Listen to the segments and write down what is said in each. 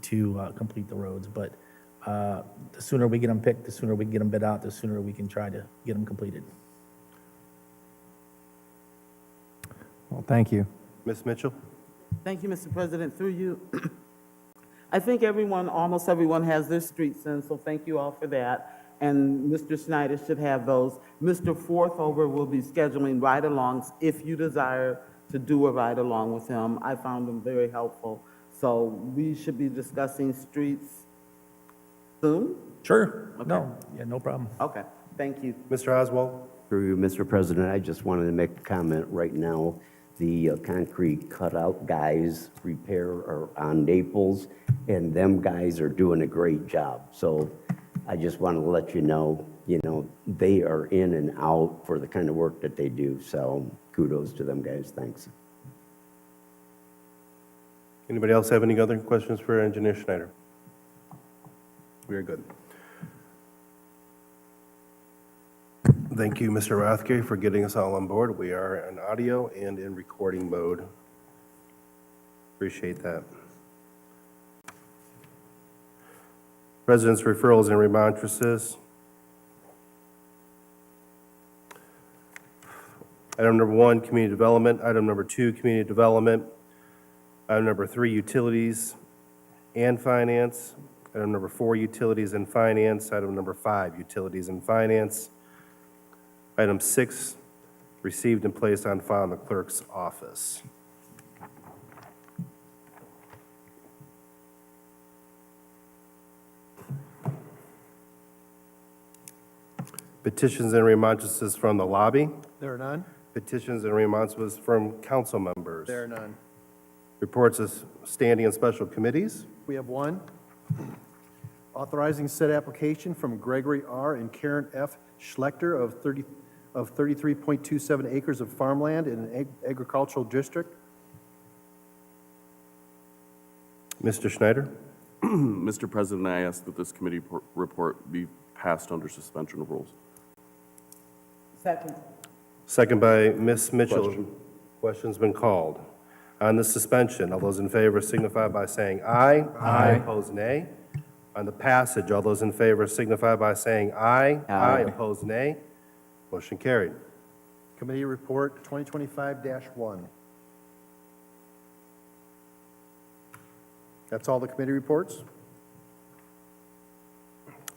to complete the roads. But the sooner we get them picked, the sooner we can get them bid out, the sooner we can try to get them completed. Well, thank you. Ms. Mitchell? Thank you, Mr. President. Through you, I think almost everyone has their streets in, so thank you all for that. And Mr. Schneider should have those. Mr. Forthover will be scheduling ride-alongs if you desire to do a ride-along with him. I found them very helpful. So we should be discussing streets soon? Sure. Okay. No, yeah, no problem. Okay, thank you. Mr. Oswald? Through you, Mr. President, I just wanted to make a comment right now. The concrete cutout guys repair are on Naples, and them guys are doing a great job. So I just want to let you know, they are in and out for the kind of work that they do. So kudos to them guys. Thanks. Anybody else have any other questions for Engineer Schneider? We are good. Thank you, Mr. Rathke, for getting us all on board. We are in audio and in recording mode. Appreciate that. President's referrals and remontrances. Item number 1, community development. Item number 2, community development. Item number 3, utilities and finance. Item number 4, utilities and finance. Item number 5, utilities and finance. Item 6, received and placed on file in the clerk's office. Petitions and remontrances from the lobby. There are none? Petitions and remontrances from council members. There are none. Reports of standing and special committees. We have one. Authorizing said application from Gregory R. and Karen F. Schlechter of 33.27 acres of farmland in an agricultural district. Mr. Schneider? Mr. President, I ask that this committee report be passed under suspension of rules. Second. Second by Ms. Mitchell. Question. Question's been called. On the suspension, all those in favor signify by saying aye. Aye. Opposed, nay. On the passage, all those in favor signify by saying aye. Aye. Opposed, nay. Motion carried. Committee report 2025-1. That's all the committee reports?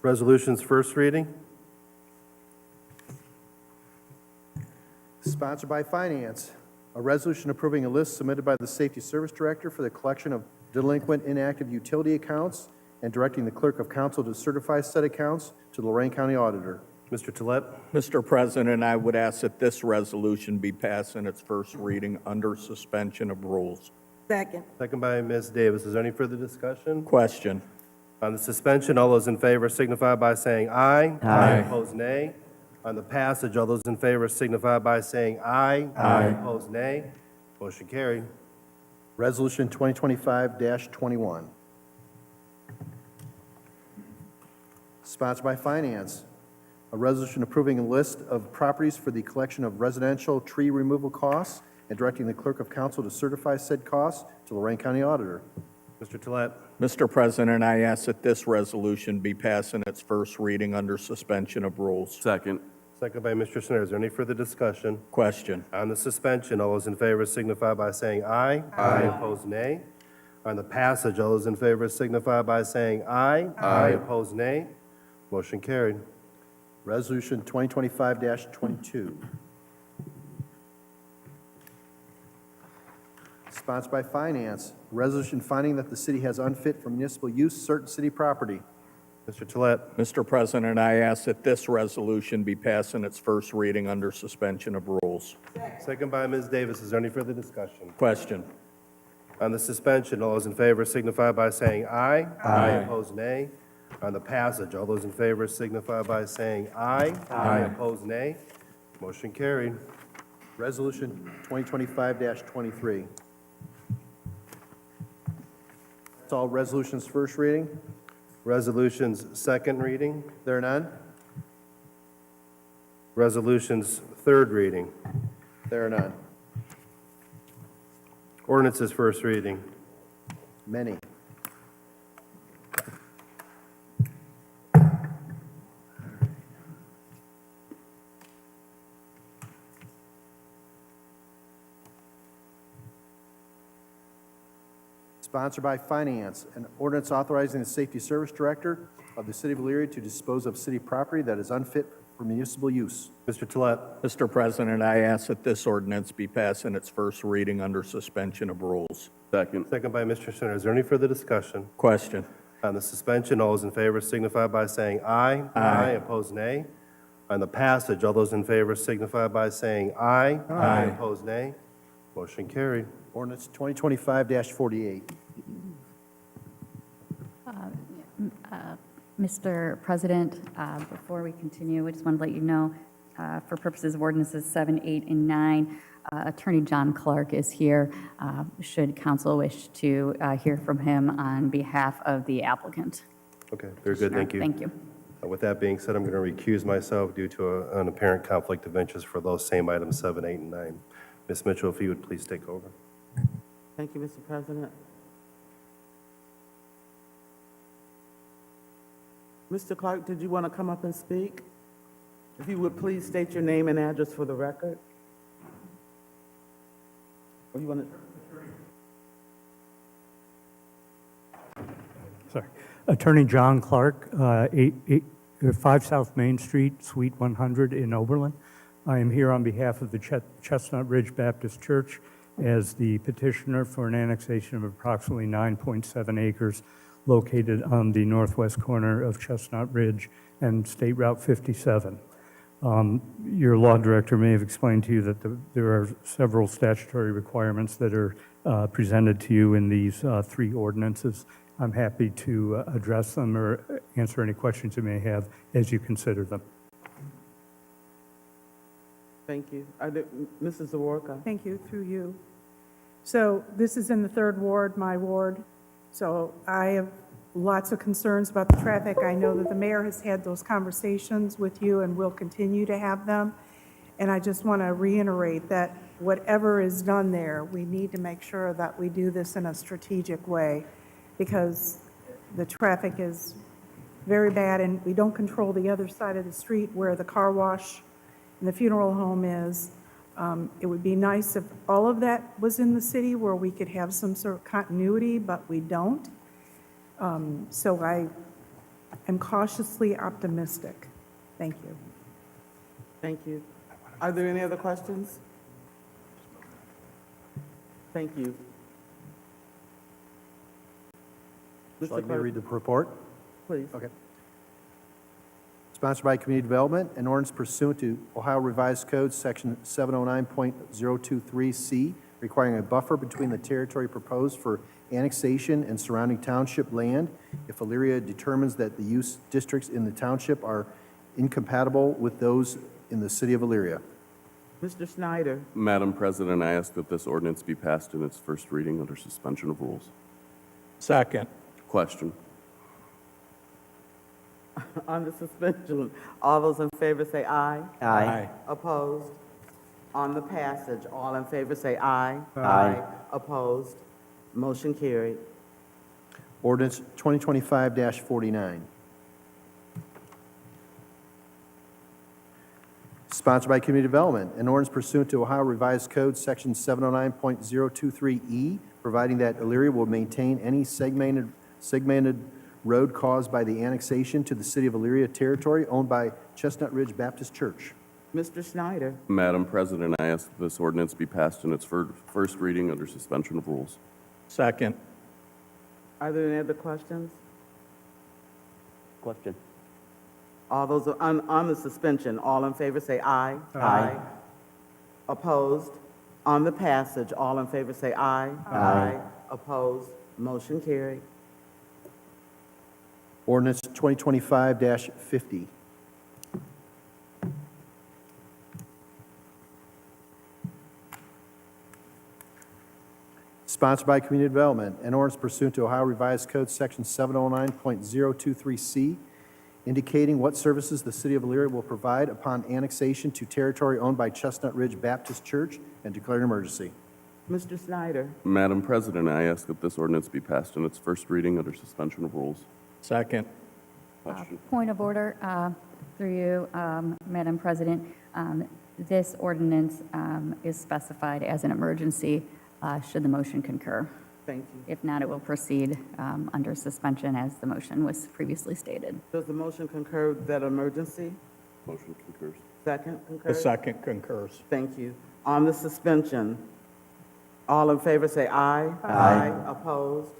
Resolutions first reading. Sponsored by Finance. A resolution approving a list submitted by the Safety Service Director for the collection of delinquent inactive utility accounts and directing the Clerk of Council to certify said accounts to the Lorraine County Auditor. Mr. Tolet. Mr. President, I would ask that this resolution be passed in its first reading under suspension of rules. Second. Second by Ms. Davis. Is there any further discussion? Question. On the suspension, all those in favor signify by saying aye. Aye. Opposed, nay. On the passage, all those in favor signify by saying aye. Aye. Opposed, nay. Motion carried. Resolution 2025-21. Sponsored by Finance. A resolution approving a list of properties for the collection of residential tree removal costs and directing the Clerk of Council to certify said costs to Lorraine County Auditor. Mr. Tolet. Mr. President, I ask that this resolution be passed in its first reading under suspension of rules. Second. Second by Mr. Schneider. Is there any further discussion? Question. On the suspension, all those in favor signify by saying aye. Aye. Opposed, nay. On the passage, all those in favor signify by saying aye. Aye. Opposed, nay. Motion carried. Resolution 2025-22. Sponsored by Finance. Resolution finding that the city has unfit for municipal use certain city property. Mr. Tolet. Mr. President, I ask that this resolution be passed in its first reading under suspension of rules. Second by Ms. Davis. Is there any further discussion? Question. On the suspension, all those in favor signify by saying aye. Aye. Opposed, nay. On the passage, all those in favor signify by saying aye. Aye. Opposed, nay. Motion carried. Resolution 2025-23. That's all resolutions first reading. Resolutions second reading. There are none? Resolutions third reading. There are none. Ordinances first reading. Many. Sponsored by Finance, an ordinance authorizing the Safety Service Director of the City of Elyria to dispose of city property that is unfit for municipal use. Mr. Tolet. Mr. President, I ask that this ordinance be passed in its first reading under suspension of rules. Second. Second by Mr. Center. Is there any further discussion? Question. On the suspension, all those in favor signify by saying aye. Aye. Opposed, nay. On the passage, all those in favor signify by saying aye. Aye. Opposed, nay. Motion carried. Ordinance 2025-48. Mr. President, before we continue, I just want to let you know, for purposes of ordinances 7, 8, and 9, Attorney John Clark is here, should council wish to hear from him on behalf of the applicant. Okay, very good, thank you. Thank you. With that being said, I'm going to recuse myself due to an apparent conflict of interest for those same items 7, 8, and 9. Ms. Mitchell, if you would please take over. Thank you, Mr. President. Mr. Clark, did you want to come up and speak? If you would please state your name and address for the record. Or you want to? Sorry. Attorney John Clark, 5 South Main Street, Suite 100 in Oberlin. I am here on behalf of the Chestnut Ridge Baptist Church as the petitioner for an annexation of approximately 9.7 acres located on the northwest corner of Chestnut Ridge and State Route 57. Your law director may have explained to you that there are several statutory requirements that are presented to you in these 3 ordinances. I'm happy to address them or answer any questions you may have as you consider them. Thank you. Mrs. Zawarka? Thank you, through you. So this is in the 3rd ward, my ward. So I have lots of concerns about the traffic. I know that the mayor has had those conversations with you and will continue to have them. And I just want to reiterate that whatever is done there, we need to make sure that we do this in a strategic way because the traffic is very bad and we don't control the other side of the street where the car wash and the funeral home is. It would be nice if all of that was in the city where we could have some sort of continuity, but we don't. So I am cautiously optimistic. Thank you. Thank you. Are there any other questions? Thank you. Would you Mr. like me to Clerk, read the report? please. Okay. Sponsored by Community Development, an ordinance pursuant to Ohio Revised Code, Section 709.023C, requiring a buffer between the territory proposed for annexation and surrounding township land if Elyria determines that the use districts in the township are incompatible with those in the city of Elyria. Mr. Snyder? Madam President, I ask that this ordinance be passed in its first reading under suspension of rules. Second. Question. On the suspension, all those in favor say aye. Aye. Opposed? On the passage, all in favor say aye. Aye. Opposed? Motion carried. Ordinance 2025-49. Sponsored by Community Development, an ordinance pursuant to Ohio Revised Code, Section 709.023E, providing that Elyria will maintain any segmented road caused by the annexation to the city of Elyria territory owned by Chestnut Ridge Baptist Church. Mr. Snyder? Madam President, I ask that this ordinance be passed in its first reading under suspension of rules. Second. Are there any other questions? Question. All those on the suspension, all in favor say aye. Aye. Opposed? On the passage, all in favor say aye. Aye. Opposed? Motion carried. Ordinance 2025-50. Sponsored by Community Development, an ordinance pursuant to Ohio Revised Code, Section 709.023C, indicating what services the city of Elyria will provide upon annexation to territory owned by Chestnut Ridge Baptist Church, and declaring an emergency. Mr. Snyder? Madam President, I ask that this ordinance be passed in its first reading under suspension of rules. Second. Question. Point of order, through you, Madam President. This ordinance is specified as an emergency. Should the motion concur? Thank you. If not, it will proceed under suspension as the motion was previously stated. Does the motion concur that emergency? Motion concurs. Second The concurs? second concurs. Thank you. On the suspension, all in favor say aye. Aye. Opposed?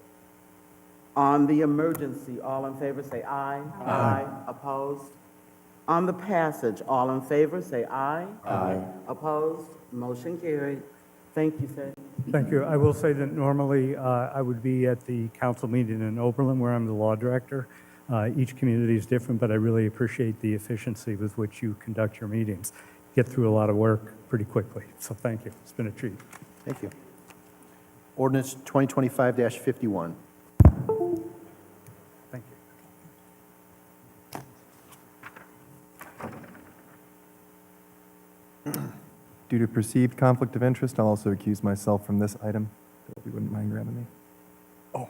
On the emergency, all in favor say aye. Aye. Opposed? On the passage, all in favor say aye. Aye. Opposed? Motion carried. Thank you, sir. Thank you. I will say that normally I would be at the council meeting in Oberlin where I'm the law director. Each community is different, but I really appreciate the efficiency with which you conduct your meetings. Get through a lot of work pretty quickly, so thank you. It's been a treat. Thank you. Ordinance 2025-51. Thank you. Due to perceived conflict of interest, I'll also accuse myself from this item, if you wouldn't mind grabbing me. Oh.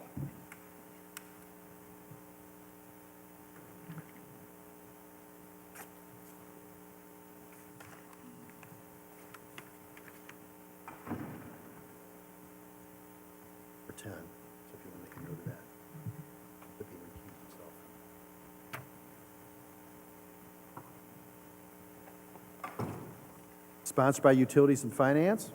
For 10, so if you want to make a note of that. If he recused himself. Sponsored by Utilities and Finance.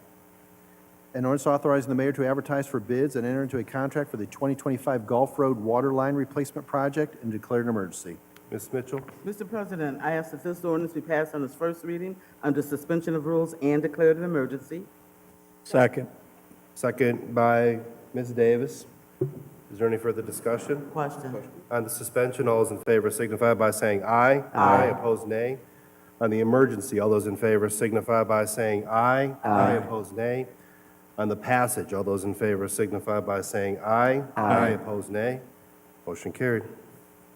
An ordinance authorizing the mayor to advertise for bids and enter into a contract for the 2025 Gulf Road Water Line Replacement Project and declare an emergency. Ms. Mitchell? Mr. President, I ask that this ordinance be passed on its first reading under suspension of rules and declared an emergency. Second. Second by Ms. Davis. Is there any further discussion? Question. On the suspension, all those in favor signify by saying aye. Aye. Opposed, nay. On the emergency, all those in favor signify by saying aye. Aye. Opposed, nay. On the passage, all those in favor signify by saying aye. Aye. Opposed, nay. Motion carried.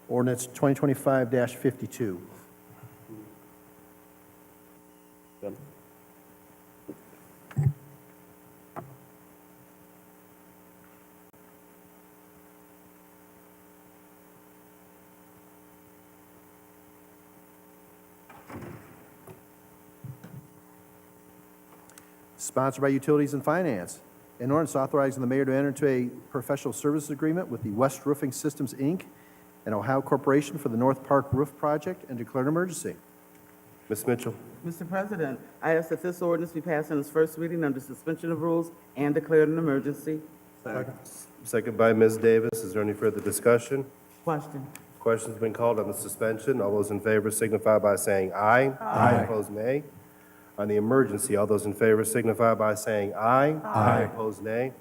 Ordinance 2025-52. Done. Sponsored by Utilities and Finance. An ordinance authorizing the mayor to enter into a professional services agreement with the West Roofing Systems, Inc., and Ohio Corporation for the North Park Roof Project and declare an emergency. Ms. Mitchell? Mr. President, I ask that this ordinance be passed on its first reading under suspension of rules and declared an emergency. Second by Ms. Davis. Is there any further discussion? Question. Question's been called on the suspension. All those in favor signify by saying aye. Aye. Opposed, nay. On the emergency, all those in favor signify by saying aye. Aye. Opposed, nay.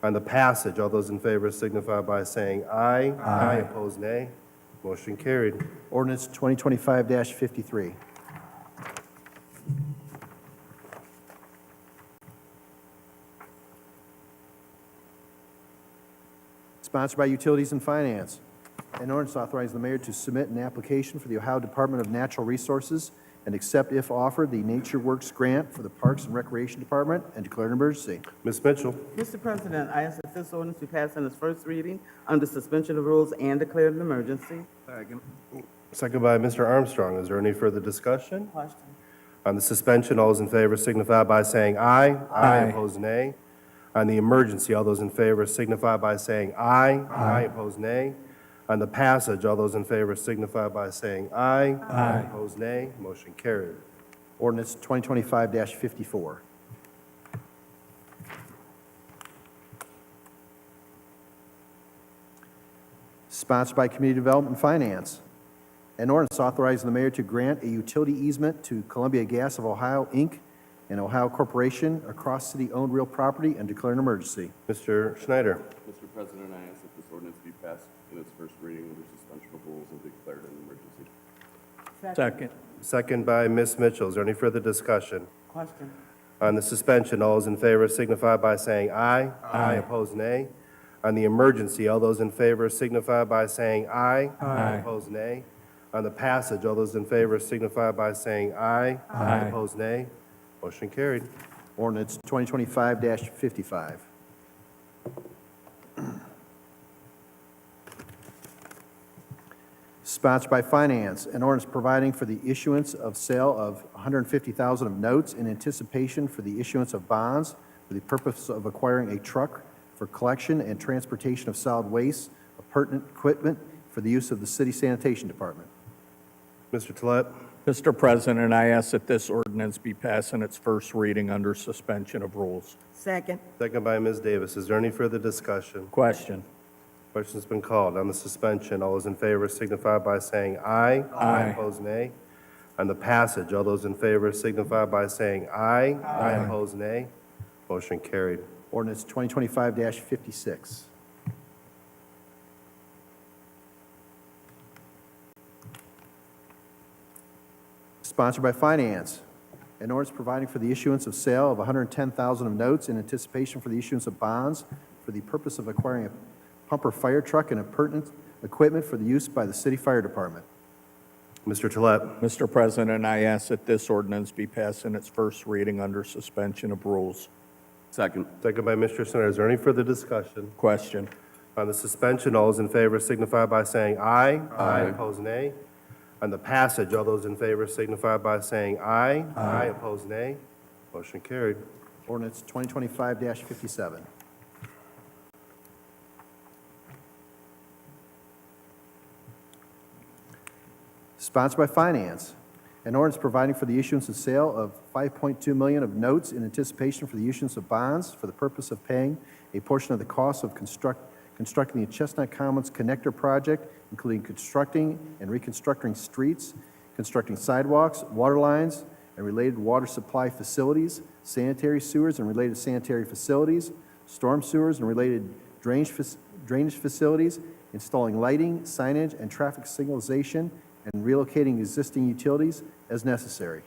On the passage, all those in favor signify by saying aye. Aye. Opposed, nay. Motion carried. Ordinance 2025-53. Sponsored by Utilities and Finance. An ordinance authorizing the mayor to submit an application for the Ohio Department of Natural Resources and accept, if offered, the Nature Works grant for the Parks and Recreation Department and declare an emergency. Ms. Mitchell? Mr. President, I ask that this ordinance be passed on its first reading under suspension of rules and declared an emergency. Second by Mr. Armstrong. Is there any further discussion? Question. On the suspension, all those in favor signify by saying aye. Aye. Opposed, nay. On the emergency, all those in favor signify by saying aye. Aye. Opposed, nay. On the passage, all those in favor signify by saying aye. Aye. Opposed, nay. Motion carried. Ordinance 2025-54. Sponsored by Community Development and Finance. An ordinance authorizing the mayor to grant a utility easement to Columbia Gas of Ohio, Inc., and Ohio Corporation across city-owned real property and declare an emergency. Mr. Schneider? Mr. President, I ask that this ordinance be passed in its first reading under suspension of rules and declared an emergency. Second. Second by Ms. Mitchell. Is there any further discussion? Question. On the suspension, all those in favor signify by saying aye. Aye. Opposed, nay. On the emergency, all those in favor signify by saying aye. Aye. Opposed, nay. On the passage, all those in favor signify by saying aye. Aye. Opposed, nay. Motion carried. Ordinance 2025-55. Sponsored by Finance, an ordinance providing for the issuance of sale of $150,000 of notes in anticipation for the issuance of bonds for the purpose of acquiring a truck for collection and transportation of solid waste, appurtenant equipment for the use of the city sanitation department. Mr. Tolet. Mr. President, I ask that this ordinance be passed in its first reading under suspension of rules. Second. Second by Ms. Davis. Is there any further discussion? Question. Question's been called. On the suspension, all those in favor signify by saying aye. Aye. Opposed, nay. On the passage, all those in favor signify by saying aye. Aye. Opposed, nay. Motion carried. Ordinance 2025-56. Sponsored by Finance. An ordinance providing for the issuance of sale of 110,000 of notes in anticipation for the issuance of bonds for the purpose of acquiring a pumper fire truck and appurtenant equipment for the use by the city fire department. Mr. Tolet. Mr. President, I ask that this ordinance be passed in its first reading under suspension of rules. Second. Second by Mr. Snyder. Is there any further discussion? Question. On the suspension, all those in favor signify by saying aye. Aye. Opposed, nay. On the passage, all those in favor signify by saying aye. Aye. Opposed, nay. Motion carried. Ordinance 2025-57. Sponsored by Finance. An ordinance providing for the issuance and sale of $5.2 million of notes in anticipation for the issuance of bonds for the purpose of paying a portion of the cost of constructing the Chestnut Commons Connector Project, including constructing and reconstructing streets, constructing sidewalks, water lines, and related water supply facilities, sanitary sewers and related sanitary facilities, storm sewers and related drainage facilities, installing lighting, signage, and traffic signalization, and relocating existing utilities as necessary.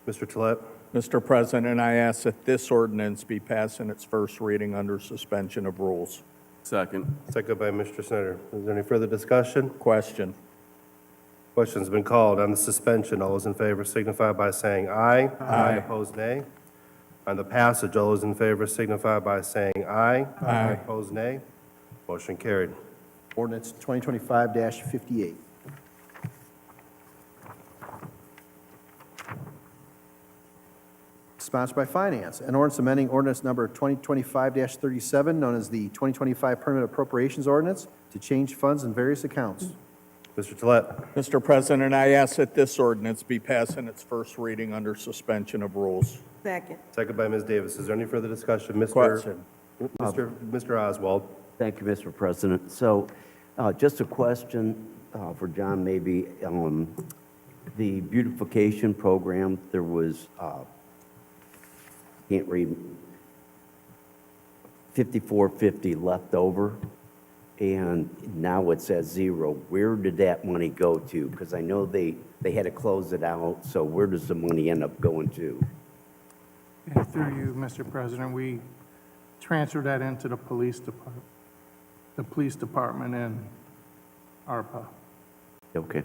Mr. Tolet. Mr. President, I ask that this ordinance be passed in its first reading under suspension of rules. Second. Second by Mr. Snyder. Is there any further discussion? Question. Question's been called. On the suspension, all those in favor signify by saying aye. Aye. Opposed, nay. On the passage, all those in favor signify by saying aye. Aye. Opposed, nay. Motion carried. Ordinance 2025-58. Sponsored by Finance. An ordinance amending ordinance number 2025-37, known as the 2025 Permanent Appropriations Ordinance, to change funds in various accounts. Mr. Tolet. Mr. President, I ask that this ordinance be passed in its first reading under suspension of rules. Second. Second by Ms. Davis. Is there any further discussion? Question. Mr. Oswald. Thank you, Mr. President. So just a question for John, maybe. The beautification program, there was, can't read, 5450 left over, and now it's at zero. Where did that money go to? Because I know they had to close it out, so where does the money end up going to? And through you, Mr. President, we transferred that into the police department and ARPA, Okay,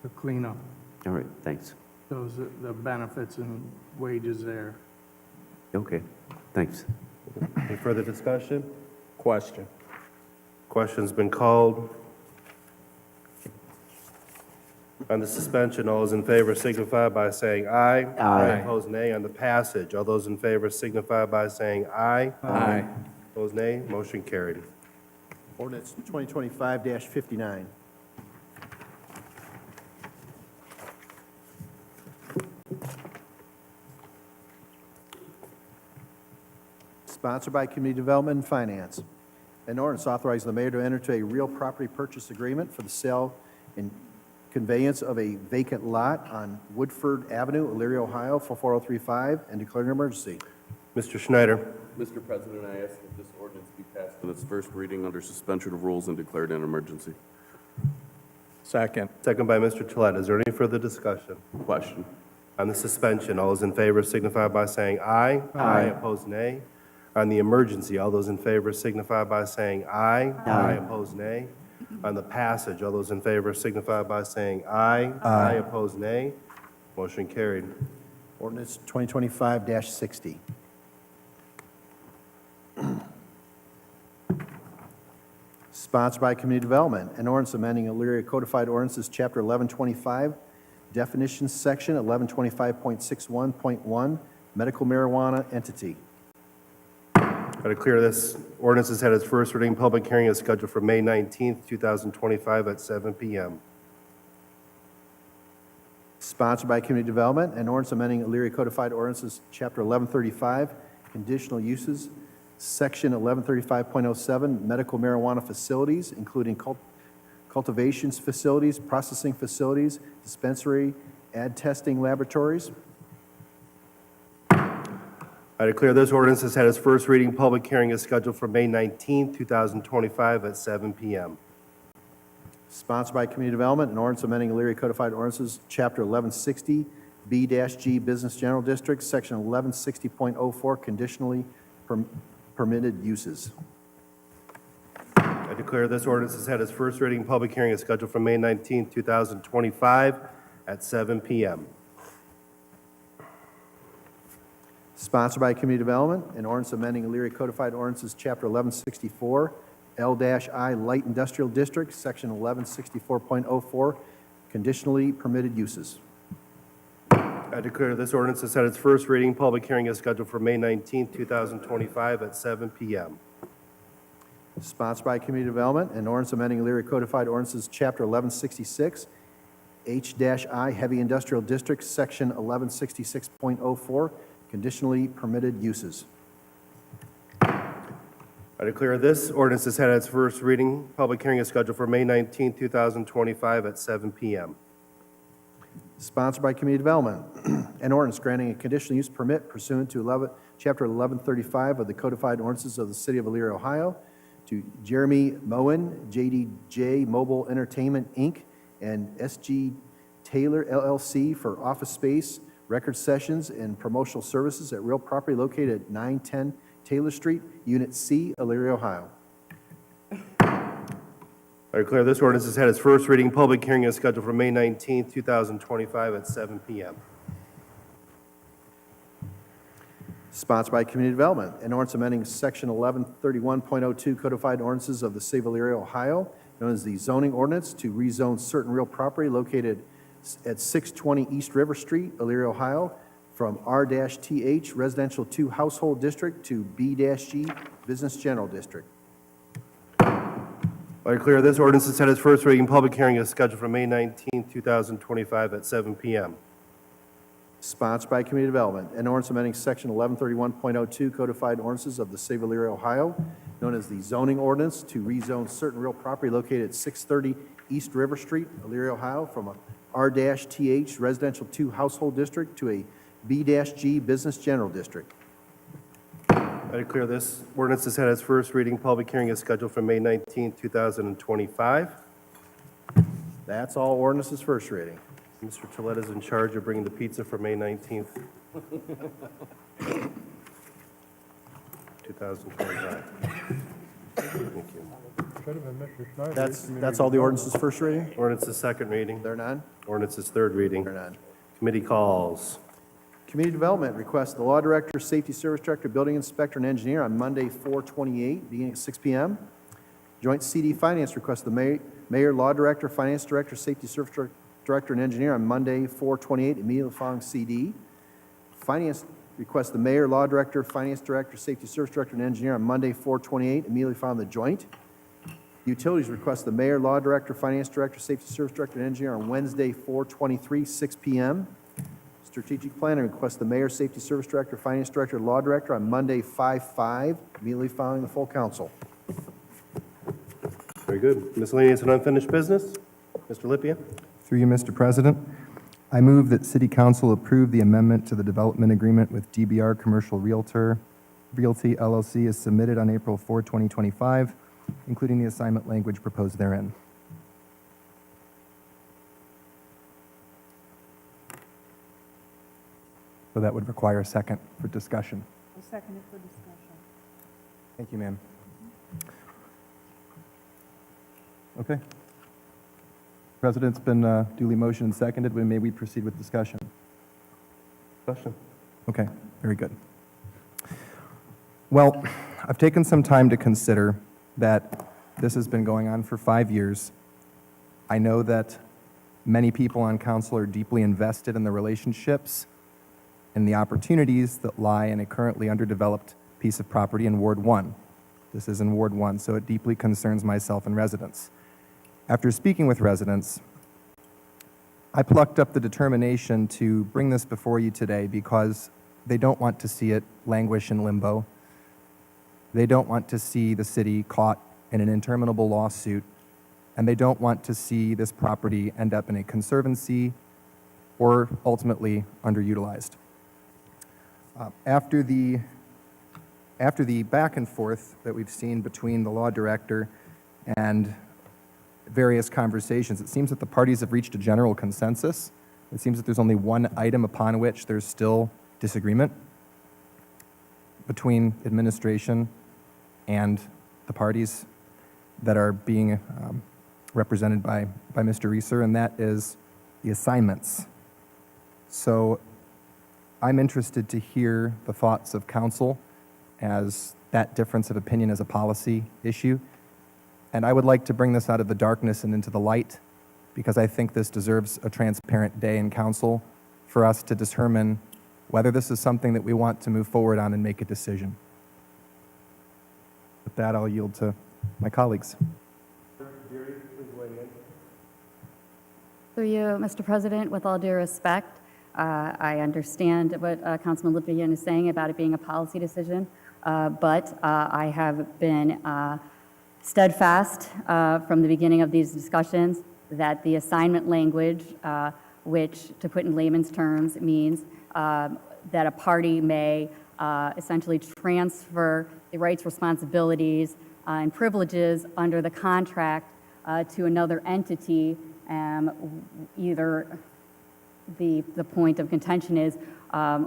the cleanup. all right, thanks. Those are the benefits and wages there. Okay, thanks. Any further discussion? Question. Question's been called. On the suspension, all those in favor signify by saying aye. Aye. Opposed, nay. On the passage, all those in favor signify by saying aye. Aye. Opposed, nay. Motion carried. Ordinance 2025-59. Sponsored by Community Development and Finance. An ordinance authorizing the mayor to enter into a real property purchase agreement for the sale and conveyance of a vacant lot on Woodford Avenue, Elyria, Ohio, for 4035, and declaring an emergency. Mr. Schneider. Mr. President, I ask that this ordinance be passed in its first reading under suspension of rules and declared an emergency. Second. Second by Mr. Tolet. Is there any further discussion? Question. On the suspension, all those in favor signify by saying aye. Aye. Opposed, nay. On the emergency, all those in favor signify by saying aye. Aye. Opposed, nay. On the passage, all those in favor signify by saying aye. Aye. Opposed, nay. Motion carried. Ordinance 2025-60. Sponsored by Community Development. An ordinance amending Elyria Codified Ordinances, Chapter 1125, Definitions, Section 1125.61.1, Medical Marijuana Entity. On I declare this ordinance has had its first reading. Public hearing is scheduled for May 19th, 2025 at 7 p.m. Sponsored by Community Development, an ordinance amending Elyria Codified Ordinances, Chapter 1135, Conditional Uses, Section 1135.07, Medical Marijuana Facilities, including cultivations facilities, processing facilities, dispensary, ad testing laboratories. I declare this ordinance has had its first reading. Public hearing is scheduled for May 19th, 2025 at 7 p.m. Sponsored by Community Development, an ordinance amending Elyria Codified Ordinances, Chapter 1160, B-G Business General District, Section 1160.04, Conditionally Permitted Uses. I declare this ordinance has had its first reading. Public hearing is scheduled for May 19th, 2025 at 7 p.m. Sponsored by Community Development, an ordinance amending Elyria Codified Ordinances, Chapter 1164, L-I Light Industrial District, Section 1164.04, Conditionally Permitted Uses. I declare this ordinance has had its first reading. Public hearing is scheduled for May 19th, 2025 at 7 p.m. Sponsored by Community Development, an ordinance amending Elyria Codified Ordinances, Chapter 1166, H-I Heavy Industrial District, Section 1166.04, Conditionally Permitted Uses. I declare this ordinance has had its first reading. Public hearing is scheduled for May 19th, 2025 at 7 p.m. Sponsored by Community Development, an ordinance granting a conditional use permit pursuant to Chapter 1135 of the Codified Ordinances of the City of Elyria, Ohio, to Jeremy Moen, JDJ Mobile Entertainment, Inc., and SG Taylor, LLC, for office space, record sessions, and promotional services at real property located at 910 Taylor Street, Unit C, Elyria, Ohio. I declare this ordinance has had its first reading. Public hearing is scheduled for May 19th, 2025 at 7 p.m. Sponsored by Community Development, an ordinance amending Section 1131.02 Codified Ordinances of the City of Elyria, Ohio, known as the zoning ordinance, to rezone certain real property located at 620 East River Street, Elyria, Ohio, from R-TH Residential 2 Household District to B-G Business General District. I declare this ordinance has had its first reading. Public hearing is scheduled for May 19th, 2025 at 7 p.m. Sponsored by Community Development, an ordinance amending Section 1131.02 Codified Ordinances of the City of Elyria, Ohio, known as the zoning ordinance, to rezone certain real property located at 630 East River Street, Elyria, Ohio, from a R-TH Residential 2 Household District to a B-G Business General District. I declare this ordinance has had its first reading. Public hearing is scheduled for May 19th, 2025. That's all ordinances first reading. Mr. Tolet is in charge of bringing the pizza for May 19th, 2025. Thank you. That's all the ordinances first reading? Ordinance is second reading. There none? Ordinance is third reading. There none. Committee calls. Community Development requests the Law Director, Safety Service Director, Building Inspector, and Engineer on Monday, 4/28, beginning at 6 p.m. Joint CD Finance requests the Mayor, Law Director, Finance Director, Safety Service Director, and Engineer on Monday, 4/28, immediately following CD. Finance requests the Mayor, Law Director, Finance Director, Safety Service Director, and Engineer on Monday, 4/28, immediately following the joint. Utilities request the Mayor, Law Director, Finance Director, Safety Service Director, and Engineer on Wednesday, 4/23, 6 p.m. Strategic Planning requests the Mayor, Safety Service Director, Finance Director, Law Director on Monday, 5/5, immediately following the full council. Very good. Miscellaneous and unfinished business. Mr. Lipia. Through you, Mr. President, I move that City Council approve the amendment to the development agreement with DBR Commercial Realty LLC as submitted on April 4, 2025, including the assignment language proposed therein. So that would require a second for discussion. I'll second it for discussion. Thank you, ma'am. Okay. President's been duly motioned and seconded. May we proceed with discussion? Discussion. Okay, very good. Well, I've taken some time to consider that this has been going on for 5 years. I know that many people on council are deeply invested in the relationships and the opportunities that lie in a currently underdeveloped piece of property in Ward 1. This is in Ward 1, so it deeply concerns myself and residents. After speaking with residents, I plucked up the determination to bring this before you today because they don't want to see it languish in limbo. They don't want to see the city caught in an interminable lawsuit, and they don't want to see this property end up in a conservancy or ultimately underutilized. After the back and forth that we've seen between the law director and various conversations, it seems that the parties have reached a general consensus. It seems that there's only one item upon which there's still disagreement between administration and the parties that are being represented by Mr. Reeser, and that is the assignments. So I'm interested to hear the thoughts of council as that difference of opinion is a policy issue. And I would like to bring this out of the darkness and into the light, because I think this deserves a transparent day in council for us to determine whether this is something that we want to move forward on and make a decision. With that, I'll yield to my colleagues. Through you, Mr. President, with all due respect, I understand what Councilman Lippian is saying about it being a policy decision, but I have been steadfast from the beginning of these discussions that the assignment language, which, to put in layman's terms, means that a party may essentially transfer the rights, responsibilities, and privileges under the contract to another entity. Either the point of contention is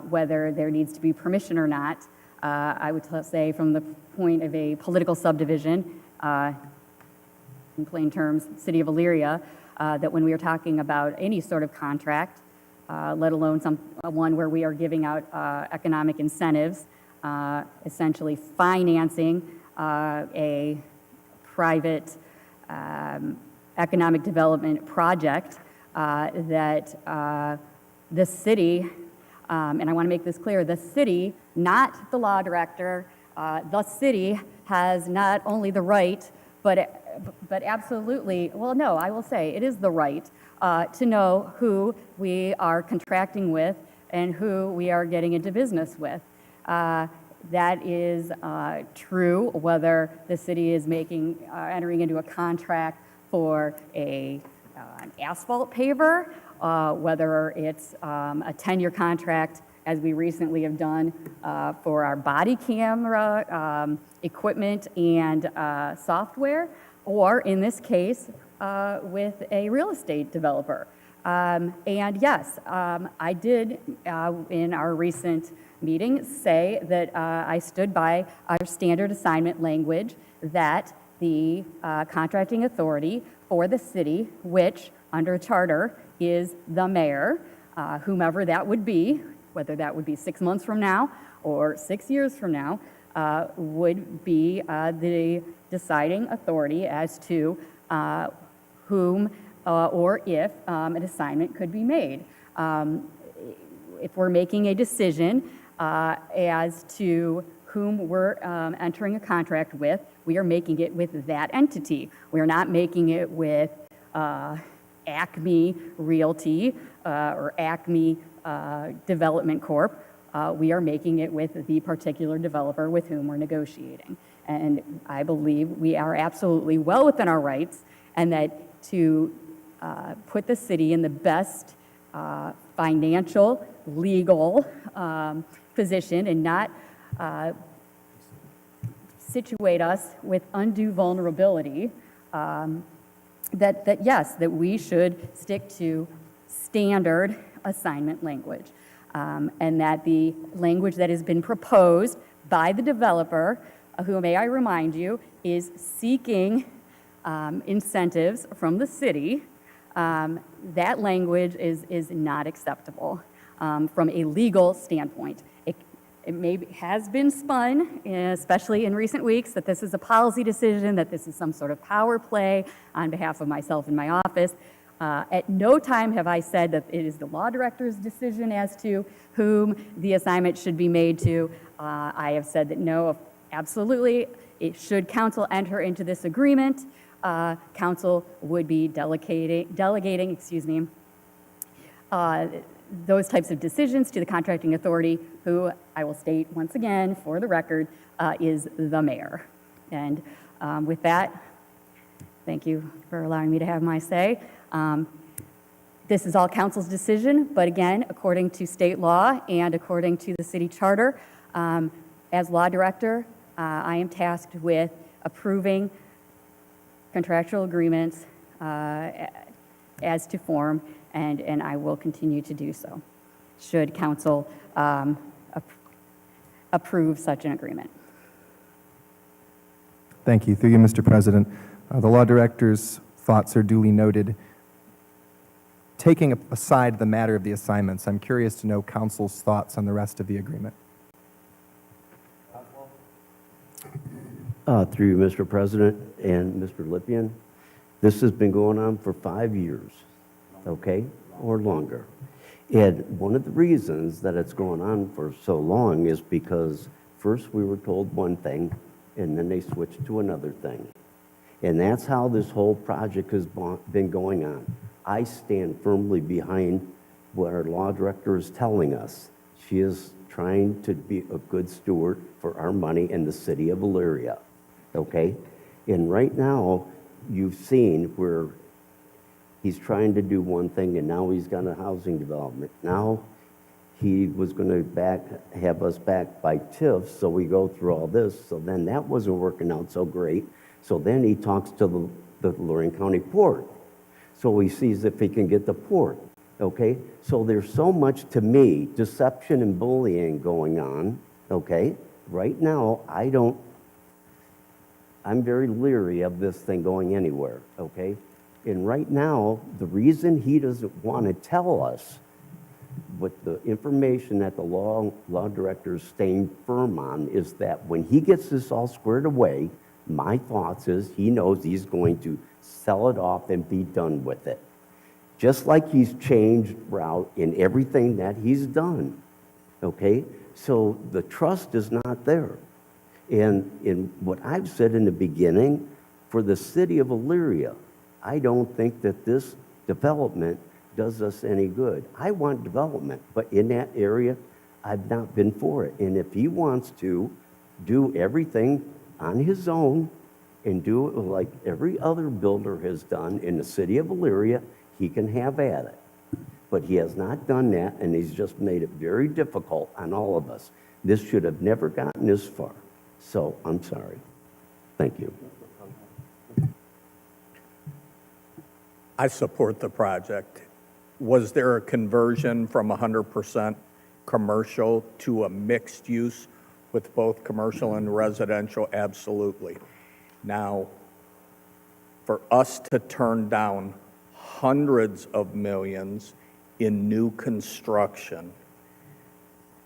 whether there needs to be permission or not. I would say from the point of a political subdivision, in plain terms, City of Elyria, that when we are talking about any sort of contract, let alone one where we are giving out economic incentives, essentially financing a private economic development project, that the city, and I want to make this clear, the city, not the law director, the city has not only the right, but absolutely, well, no, I will say it is the right to know who we are contracting with and who we are getting into business with. That is true whether the city is entering into a contract for an asphalt paver, whether it's a 10-year contract, as we recently have done for our body camera equipment and software, or in this case, with a real estate developer. And yes, I did, in our recent meeting, say that I stood by our standard assignment language that the contracting authority for the city, which under charter is the mayor, whomever that would be, whether that would be 6 months from now or 6 years from now, would be the deciding authority as to whom or if an assignment could be made. If we're making a decision as to whom we're entering a contract with, we are making it with that entity. We are not making it with Acme Realty or Acme Development Corp. We are making it with the particular developer with whom we're negotiating. And I believe we are absolutely well within our rights, and that to put the city in the best financial, legal position and not situate us with undue vulnerability, that yes, that we should stick to standard assignment language, and that the language that has been proposed by the developer, who, may I remind you, is seeking incentives from the city, that language is not acceptable from a legal standpoint. It has been spun, especially in recent weeks, that this is a policy decision, that this is some sort of power play on behalf of myself and my office. At no time have I said that it is the law director's decision as to whom the assignment should be made to. I have said that no, absolutely, should council enter into this agreement, council would be delegating, those types of decisions to the contracting authority, who I will state once again for the record, is the mayor. And with that, thank you for allowing me to have my say. This is all council's decision, but again, according to state law and according to the city charter, as law director, I am tasked with approving contractual agreements as to form, and I will continue to do so, should council approve such an agreement. Thank you. Through you, Mr. President. The law director's thoughts are duly noted. Taking aside the matter of the assignments, I'm curious to know council's thoughts on the rest of the agreement. Through you, Mr. President and Mr. Lippian, this has been going on for 5 years, okay, or longer. And one of the reasons that it's going on for so long is because first we were told one thing, and then they switched to another thing. And that's how this whole project has been going on. I stand firmly behind what our law director is telling us. She is trying to be a good steward for our money in the city of Elyria, okay? And right now, you've seen where he's trying to do one thing, and now he's got a housing development. Now, he was going to have us backed by TIF, so we go through all this. So then that wasn't working out so great. So then he talks to the Lorraine County Port. So he sees if he can get the port, okay? So there's so much, to me, deception and bullying going on, okay? Right now, I'm very leery of this thing going anywhere, okay? And right now, the reason he doesn't want to tell us what the information that the law director is staying firm on is that when he gets this all squared away, my thoughts is he knows he's going to sell it off and be done with it. Just like he's changed route in everything that he's done, okay? So the trust is not there. And in what I've said in the beginning, for the city of Elyria, I don't think that this development does us any good. I want development, but in that area, I've not been for it. And if he wants to do everything on his own and do it like every other builder has done in the city of Elyria, he can have at it. But he has not done that, and he's just made it very difficult on all of us. This should have never gotten this far. So I'm sorry. Thank you. I support the project. Was there a conversion from 100% commercial to a mixed use with both commercial and residential? Absolutely. Now, for us to turn down hundreds of millions in new construction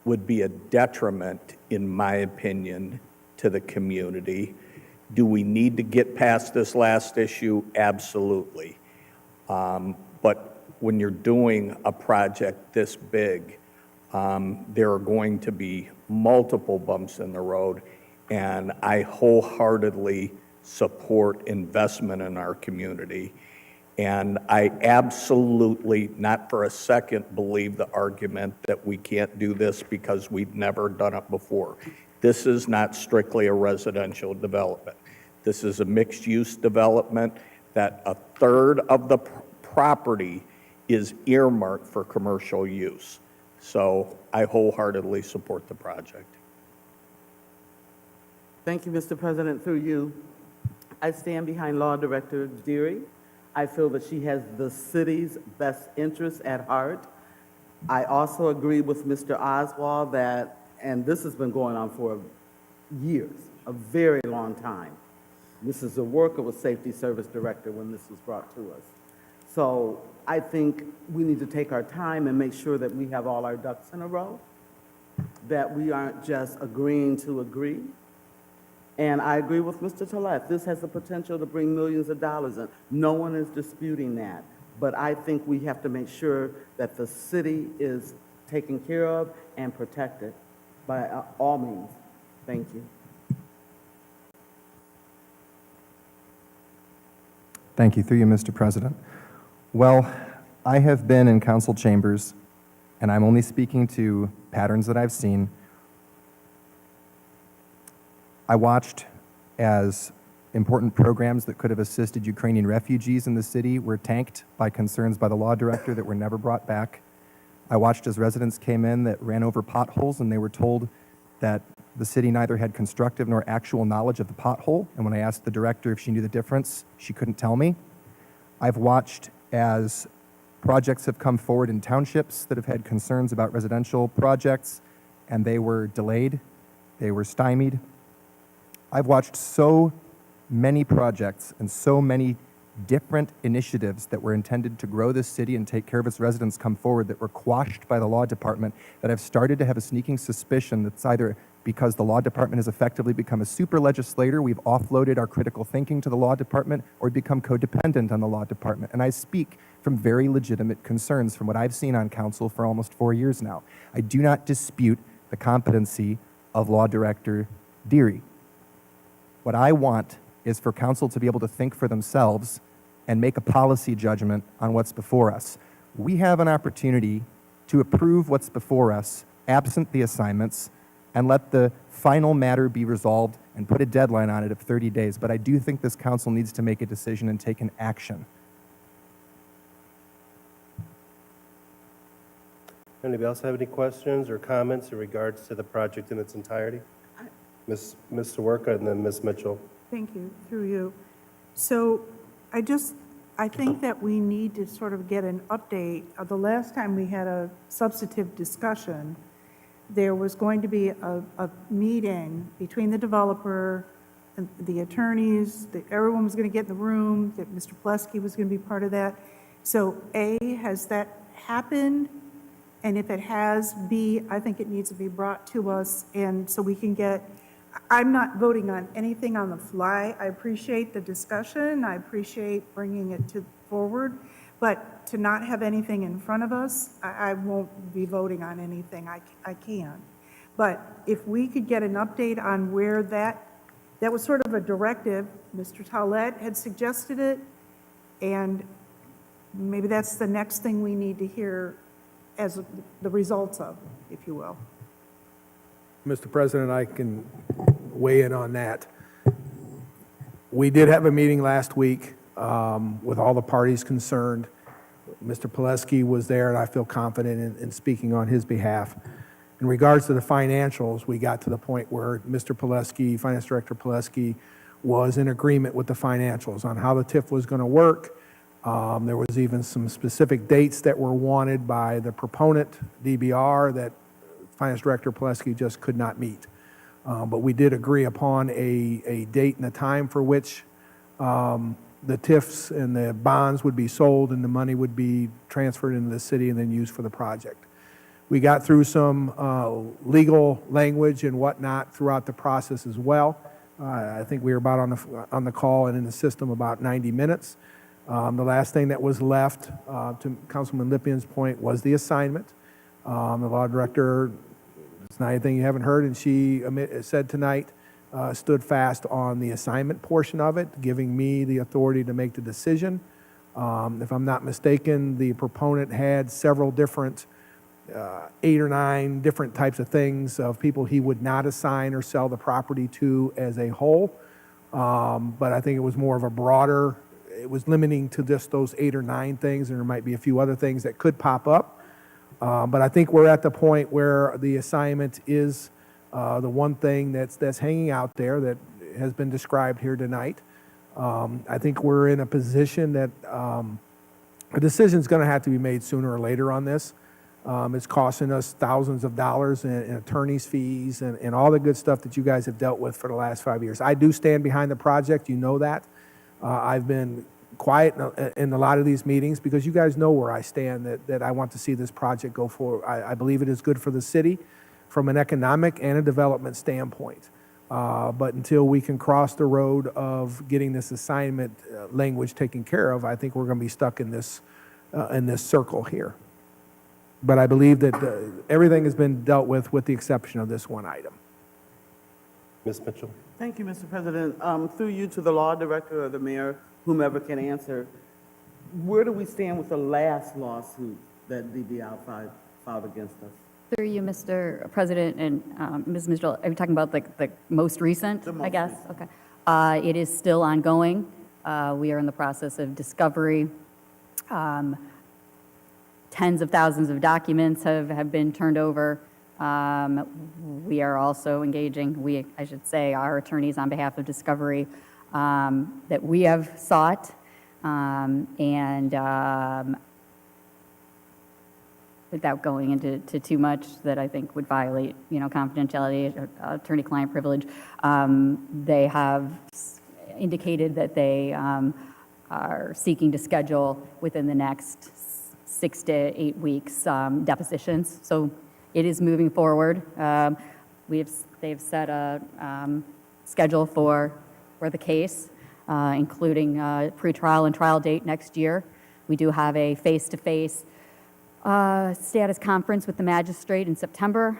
would be a detriment, in my opinion, to the community. Do we need to get past this last issue? Absolutely. But when you're doing a project this big, there are going to be multiple bumps in the road, and I wholeheartedly support investment in our community. And I absolutely, not for a second, believe the argument that we can't do this because we've never done it before. This is not strictly a residential development. This is a mixed-use development that a third of the property is earmarked for commercial use. So I wholeheartedly support the project. Thank you, Mr. President. Through you, I stand behind Law Director Deary. I feel that she has the city's best interests at heart. I also agree with Mr. Oswald that, and this has been going on for years, a very long time. Mrs. Zaworka was Safety Service Director when this was brought to us. So I think we need to take our time and make sure that we have all our ducks in a row, that we aren't just agreeing to agree. And I agree with Mr. Tolet. This has the potential to bring millions of dollars in. No one is disputing that. but I think we have to make sure that the city is taken care of and protected by all means. Thank you. Thank you. Through you, Mr. President. Well, I have been in council chambers, and I'm only speaking to patterns that I've seen. I watched as important programs that could have assisted Ukrainian refugees in the city were tanked by concerns by the law director that were never brought back. I watched as residents came in that ran over potholes, and they were told that the city neither had constructive nor actual knowledge of the pothole, and when I asked the director if she knew the difference, she couldn't tell me. I've watched as projects have come forward in townships that have had concerns about residential projects, and they were delayed, they were stymied. I've watched so many projects and so many different initiatives that were intended to grow this city and take care of its residents come forward that were quashed by the law department, that I've started to have a sneaking suspicion that's either because the law department has effectively become a super legislator, we've offloaded our critical thinking to the law department, or become codependent on the law department. And I speak from very legitimate concerns from what I've seen on council for almost 4 years now. I do not dispute the competency of Law Director Deary. What I want is for council to be able to think for themselves and make a policy judgment on what's before us. We have an opportunity to approve what's before us, absent the assignments, and let the final matter be resolved and put a deadline on it of 30 days. But I do think this council needs to make a decision and take an action. Anybody else have any questions or comments in regards to the project in its entirety? Ms. Sawerka and then Ms. Mitchell. Thank you, through you. So I think that we need to sort of get an update. The last time we had a substantive discussion, there was going to be a meeting between the developer and the attorneys, that everyone was going to get in the room, that Mr. Plesky was going to be part of that. So A, has that happened? And if it has, B, I think it needs to be brought to us, and so we can get, I'm not voting on anything on the fly. I appreciate the discussion. I appreciate bringing it forward. But to not have anything in front of us, I won't be voting on anything. I can't. But if we could get an update on where that was sort of a directive. Mr. Tollett had suggested it, and maybe that's the next thing we need to hear as the results of, if you will. Mr. President, I can weigh in on that. We did have a meeting last week with all the parties concerned. Mr. Plesky was there, and I feel confident in speaking on his behalf. In regards to the financials, we got to the point where Mr. Plesky, Finance Director Plesky, was in agreement with the financials on how the TIF was going to work. There was even some specific dates that were wanted by the proponent, DBR, that Finance Director Plesky just could not meet. But we did agree upon a date and a time for which the TIFs and the bonds would be sold and the money would be transferred into the city and then used for the project. We got through some legal language and whatnot throughout the process as well. I think we were about on the call and in the system about 90 minutes. The last thing that was left, to Councilman Lipian's point, was the assignment. The law director, it's not anything you haven't heard, and she said tonight, stood fast on the assignment portion of it, giving me the authority to make the decision. If I'm not mistaken, the proponent had several different, 8 or 9 different types of things of people he would not assign or sell the property to as a whole. But I think it was more of a broader, it was limiting to just those 8 or 9 things, and there might be a few other things that could pop up. But I think we're at the point where the assignment is the one thing that's hanging out there that has been described here tonight. I think we're in a position that a decision is going to have to be made sooner or later on this. It's costing us thousands of dollars in attorney's fees and all the good stuff that you guys have dealt with for the last 5 years. I do stand behind the project. You know that. I've been quiet in a lot of these meetings because you guys know where I stand, that I want to see this project go forward. I believe it is good for the city from an economic and a development standpoint. But until we can cross the road of getting this assignment language taken care of, I think we're going to be stuck in this in this circle here. But I believe that everything has been dealt with the exception of this one item. Ms. Mitchell? Thank you, Mr. President. Through you to the law director or the mayor, whomever can answer, where do we stand with the last lawsuit that DBR filed against us? Through you, Mr. President, and Ms. Mitchell, are you talking about the most recent, The most I guess? recent. Okay. It is still ongoing. We are in the process of discovery. Tens of thousands of documents have been turned over. We are also engaging, I should say, our attorneys on behalf of Discovery that we have sought. Without going into too much that I think would violate, confidentiality, attorney-client privilege, they have indicated that they are seeking to schedule within the next 6 to 8 weeks depositions. So it is moving forward. They've set a schedule for the case, including pretrial and trial date next year. We do have a face-to-face status conference with the magistrate in September.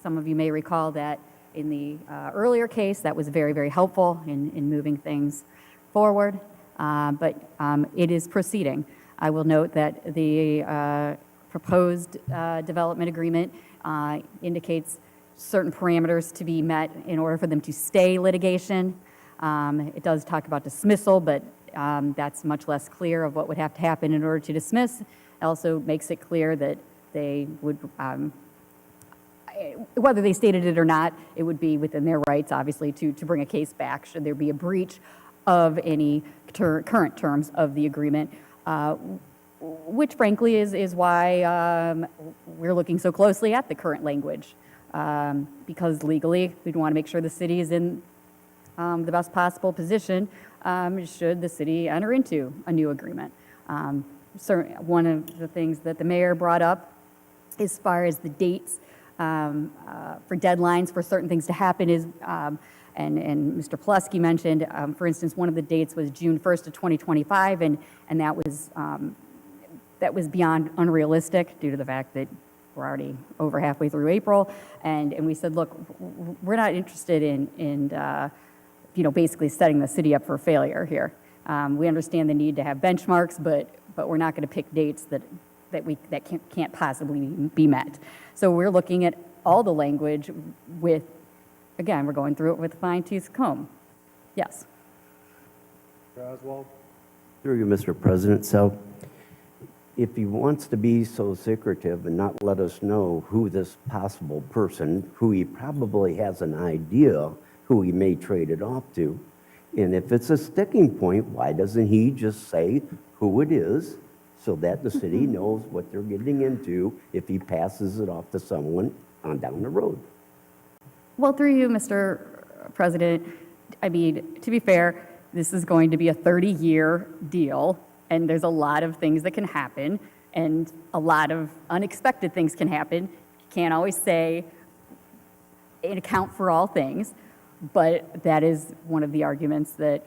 Some of you may recall that in the earlier case, that was very, very helpful in moving things forward, but it is proceeding. I will note that the proposed development agreement indicates certain parameters to be met in order for them to stay litigation. It does talk about dismissal, but that's much less clear of what would have to happen in order to dismiss. It also makes it clear that they would, whether they stated it or not, it would be within their rights, obviously, to bring a case back should there be a breach of any current terms of the agreement, which frankly is why we're looking so closely at the current language, because legally we'd want to make sure the city is in the best possible position should the city enter into a new agreement. One of the things that the mayor brought up as far as the dates for deadlines for certain things to happen is, and Mr. Pulaski mentioned, for instance, one of the dates was June 1st of 2025, and that was beyond unrealistic due to the fact that we're already over halfway through April, and we said, look, we're not interested in basically setting the city up for failure here. We understand the need to have benchmarks, but we're not going to pick dates that can't possibly be met. So we're looking at all the language with, again, we're going through it with a fine-tooth comb. Yes. Oswald? Through you, Mr. President. So if he wants to be so secretive and not let us know who this possible person, who he probably has an idea who he may trade it off to, and if it's a sticking point, why doesn't he just say who it is so that the city knows what they're getting into if he passes it off to someone on down the road? Well, through you, Mr. President, I mean, to be fair, this is going to be a 30-year deal, and there's a lot of things that can happen, and a lot of unexpected things can happen. You can't always say and account for all things, but that is one of the arguments that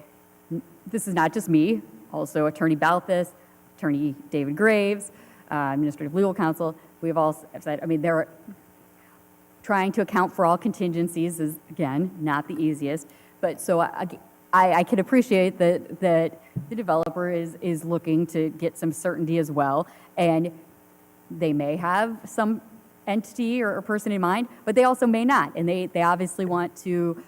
this is not just me, also Attorney Balthus, Attorney David Graves, Administrative Legal Counsel. We've all said, I mean, they're trying to account for all contingencies is, again, not the easiest. But so I can appreciate that the developer is looking to get some certainty as well. And they may have some entity or person in mind, but they also may not. And they obviously want to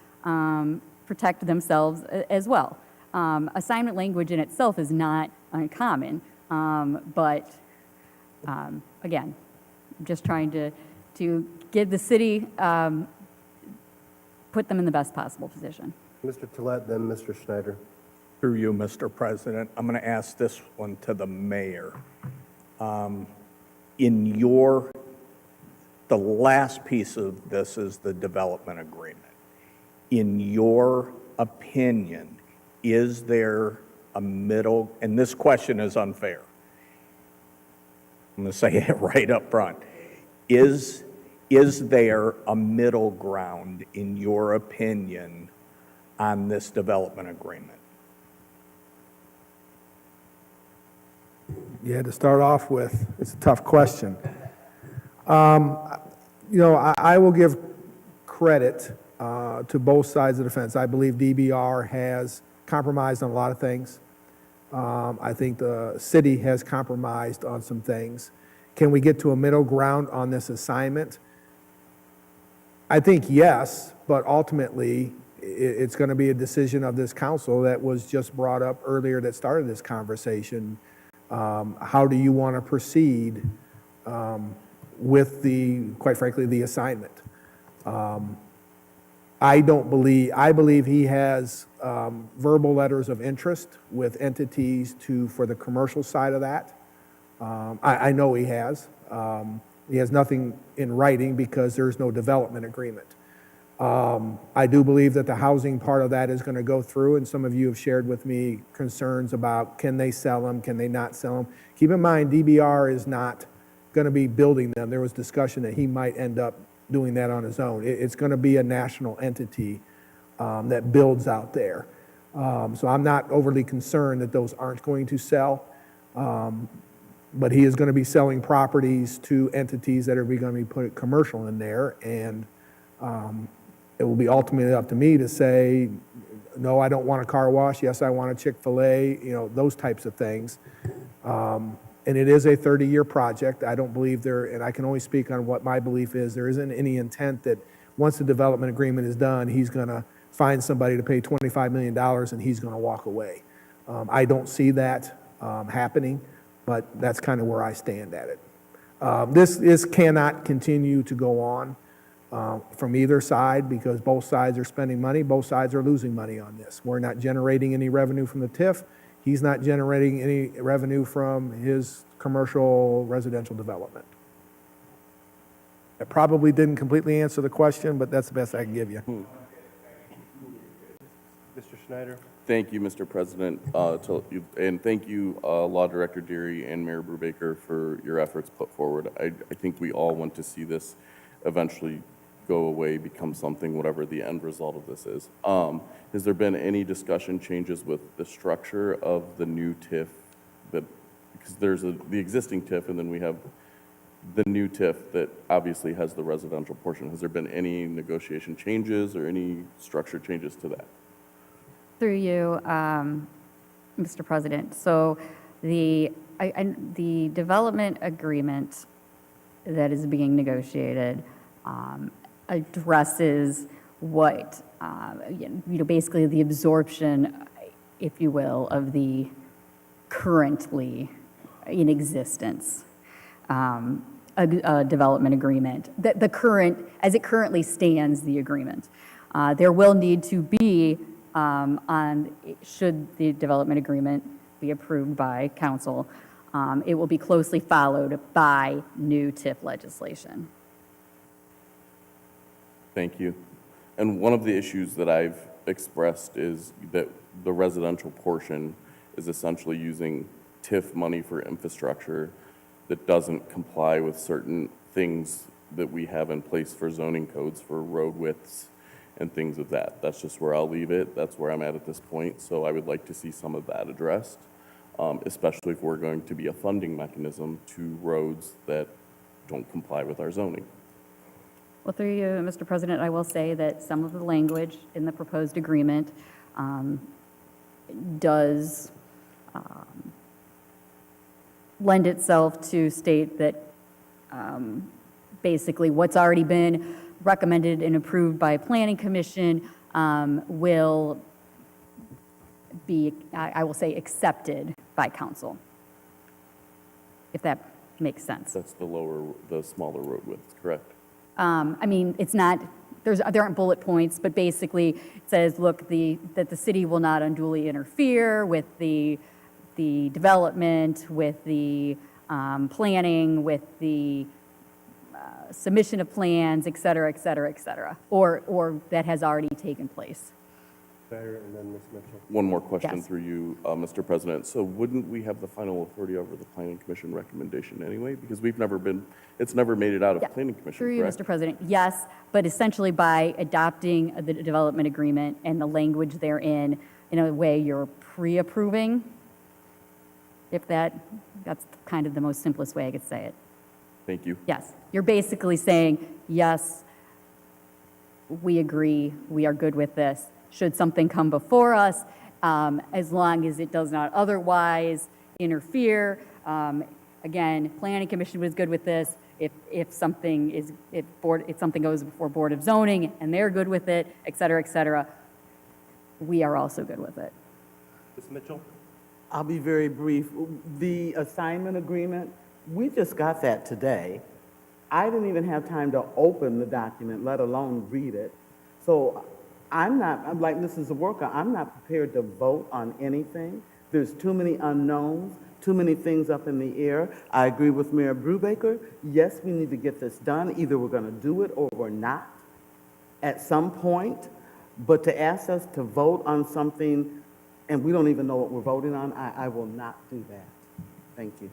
protect themselves as well. Assignment language in itself is not uncommon, but again, I'm just trying to give the city, put them in the best possible position. Mr. Tolet, then Mr. Schneider. Through you, Mr. President, I'm going to ask this one to the mayor. The last piece of this is the development agreement. In your opinion, is there a middle, and this question is unfair. I'm going to say it right up front. Is there a middle ground, in your opinion, on this development agreement? you had to start off with. It's a tough question. I will give credit to both sides of the fence. I believe DBR has compromised on a lot of things. I think the city has compromised on some things. Can we get to a middle ground on this assignment? I think yes, but ultimately, it's going to be a decision of this council that was just brought up earlier that started this conversation. How do you want to proceed with quite frankly, the assignment? I believe he has verbal letters of interest with entities for the commercial side of that. I know he has. He has nothing in writing because there's no development agreement. I do believe that the housing part of that is going to go through, and some of you have shared with me concerns about can they sell them, can they not sell them. Keep in mind, DBR is not going to be building them. There was discussion that he might end up doing that on his own. It's going to be a national entity that builds out there. So I'm not overly concerned that those aren't going to sell. But he is going to be selling properties to entities that are going to be putting commercial in there, and it will be ultimately up to me to say, no, I don't want a car wash. Yes, I want a Chick-fil-A. Those types of things. And it is a 30-year project. I don't believe and I can only speak on what my belief is. There isn't any intent that once the development agreement is done, he's going to find somebody to pay $25 million and he's going to walk away. I don't see that happening. But that's kind of where I stand at it. This cannot continue to go on from either side because both sides are spending money, both sides are losing money on this. We're not generating any revenue from the TIF. He's not generating any revenue from his commercial residential development. That probably didn't completely answer the question, but that's the best I can give you. Mr. Schneider? Thank you, Mr. President, and thank you, Law Director Deary and Mayor Brubaker, for your efforts put forward. I think we all want to see this eventually go away, become something, whatever the end result of this is. Has there been any discussion changes with the structure of the new TIF? Because there's the existing TIF, and then we have the new TIF that obviously has the residential portion. Has there been any negotiation changes or any structure changes to that? Through you, Mr. President. So the development agreement that is being negotiated addresses what, basically the absorption, if you will, of the currently in existence a development agreement. The current, as it currently stands, the agreement. There will need to be should the development agreement be approved by council, it will be closely followed by new TIF legislation. Thank you. And one of the issues that I've expressed is that the residential portion is essentially using TIF money for infrastructure that doesn't comply with certain things that we have in place for zoning codes for road widths and things of that. That's just where I'll leave it. That's where I'm at this point. So I would like to see some of that addressed, especially if we're going to be a funding mechanism to roads that don't comply with our zoning. Well, through you, Mr. President, I will say that some of the language in the proposed agreement does lend itself to state that basically what's already been recommended and approved by Planning Commission will be, I will say, accepted by council, if that makes sense. That's the smaller road widths, correct? I mean, it's not, there aren't bullet points, but basically it says, look, that the city will not unduly interfere with the development, with the planning, with the submission of plans, et cetera, et cetera, et cetera, or that has already taken place. And then Ms. Mitchell. One more question Yes. through you, Mr. President. So wouldn't we have the final authority over the Planning Commission recommendation anyway? Because it's never made it out of Yeah. Planning Commission, Through you, correct? Mr. President, yes, but essentially by adopting the development agreement and the language therein, in a way you're pre-approving That's kind of the most simplest way I could say it. Thank you. Yes, you're basically saying, yes, we agree, we are good with this. Should something come before us, as long as it does not otherwise interfere. Again, Planning Commission was good with this. If something goes before Board of Zoning and they're good with it, et cetera, we are also good with it. Ms. Mitchell? I'll be very brief. The assignment agreement, we just got that today. I didn't even have time to open the document, let alone read it. So I'm like Mrs. Zaworka, I'm not prepared to vote on anything. There's too many unknowns, too many things up in the air. I agree with Mayor Brubaker. Yes, we need to get this done. Either we're going to do it or we're not at some point. But to ask us to vote on something and we don't even know what we're voting on, I will not do that. Thank you.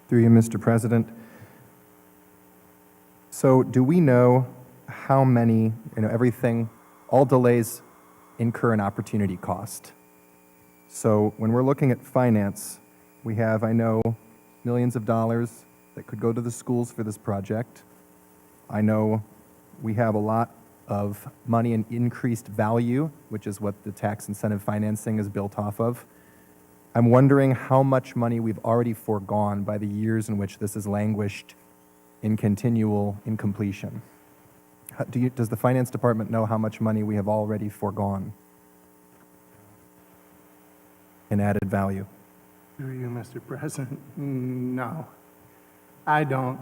Through you, Mr. President. So do we know how many, everything, all delays incur an opportunity cost? So when we're looking at finance, we have, I know, millions of dollars that could go to the schools for this project. I know we have a lot of money in increased value, which is what the tax incentive financing is built off of. I'm wondering how much money we've already foregone by the years in which this has languished in continual incompletion. Does the finance department know how much money we have already foregone in added value? Through you, Mr. President, no, I don't.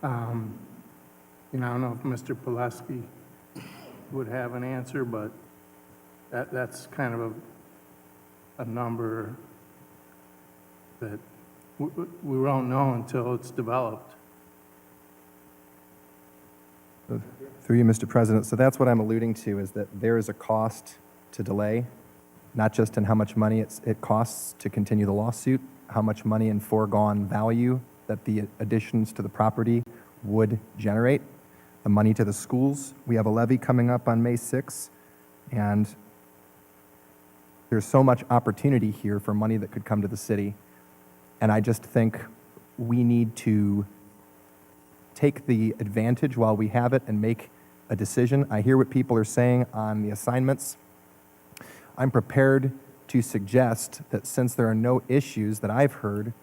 I don't know if Mr. Pileski would have an answer, but that's kind of a number that we won't know until it's developed. Through you, Mr. President, so that's what I'm alluding to, is that there is a cost to delay, not just in how much money it costs to continue the lawsuit, how much money in foregone value that the additions to the property would generate, the money to the schools. We have a levy coming up on May 6th, and there's so much opportunity here for money that could come to the city. And I just think we need to take the advantage while we have it and make a decision. I hear what people are saying on the assignments. I'm prepared to suggest that since there are no issues that I've heard,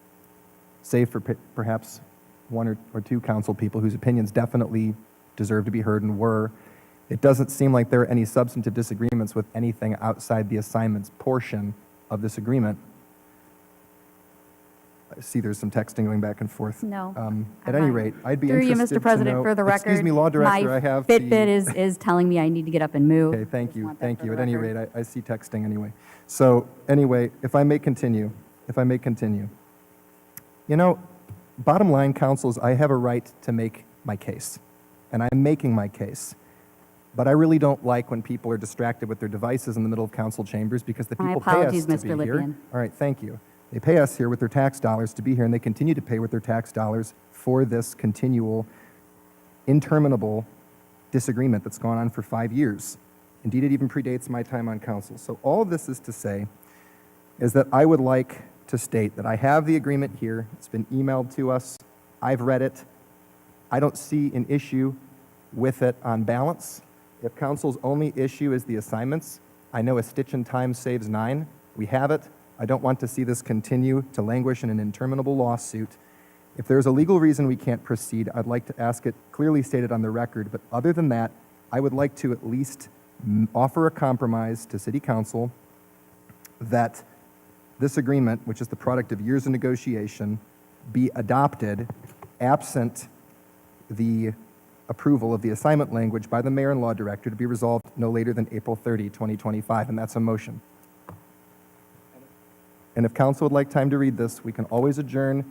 save for perhaps one or two council people whose opinions definitely deserve to be heard and were, it doesn't seem like there are any substantive disagreements with anything outside the assignments portion of this agreement. I see there's some texting going back and forth. No. At any rate, I'd be Through you, interested Mr. President, to know. for the record. Excuse me, Law Director, I have My the. Fitbit is telling me I need to get up and move. Okay, thank Just you, want that thank for you. the At any record. rate, I see texting anyway. So anyway, if I may continue. Bottom line, council, is I have a right to make my case, and I'm making my case. But I really don't like when people are distracted with their devices in the middle of council chambers, because the My people pay us apologies, to Mr. be here. Lippian. All right, thank you. They pay us here with their tax dollars to be here, and they continue to pay with their tax dollars for this continual, interminable disagreement that's gone on for 5 years. Indeed, it even predates my time on council. So all of this is to say is that I would like to state that I have the agreement here. It's been emailed to us. I've read it. I don't see an issue with it on balance. If council's only issue is the assignments, I know a stitch in time saves 9. We have it. I don't want to see this continue to languish in an interminable lawsuit. If there's a legal reason we can't proceed, I'd like to ask it clearly stated on the record. But other than that, I would like to at least offer a compromise to City Council that this agreement, which is the product of years of negotiation, be adopted absent the approval of the assignment language by the mayor and law director, to be resolved no later than April 30, 2025, and that's a motion. And if council would like time to read this, we can always adjourn,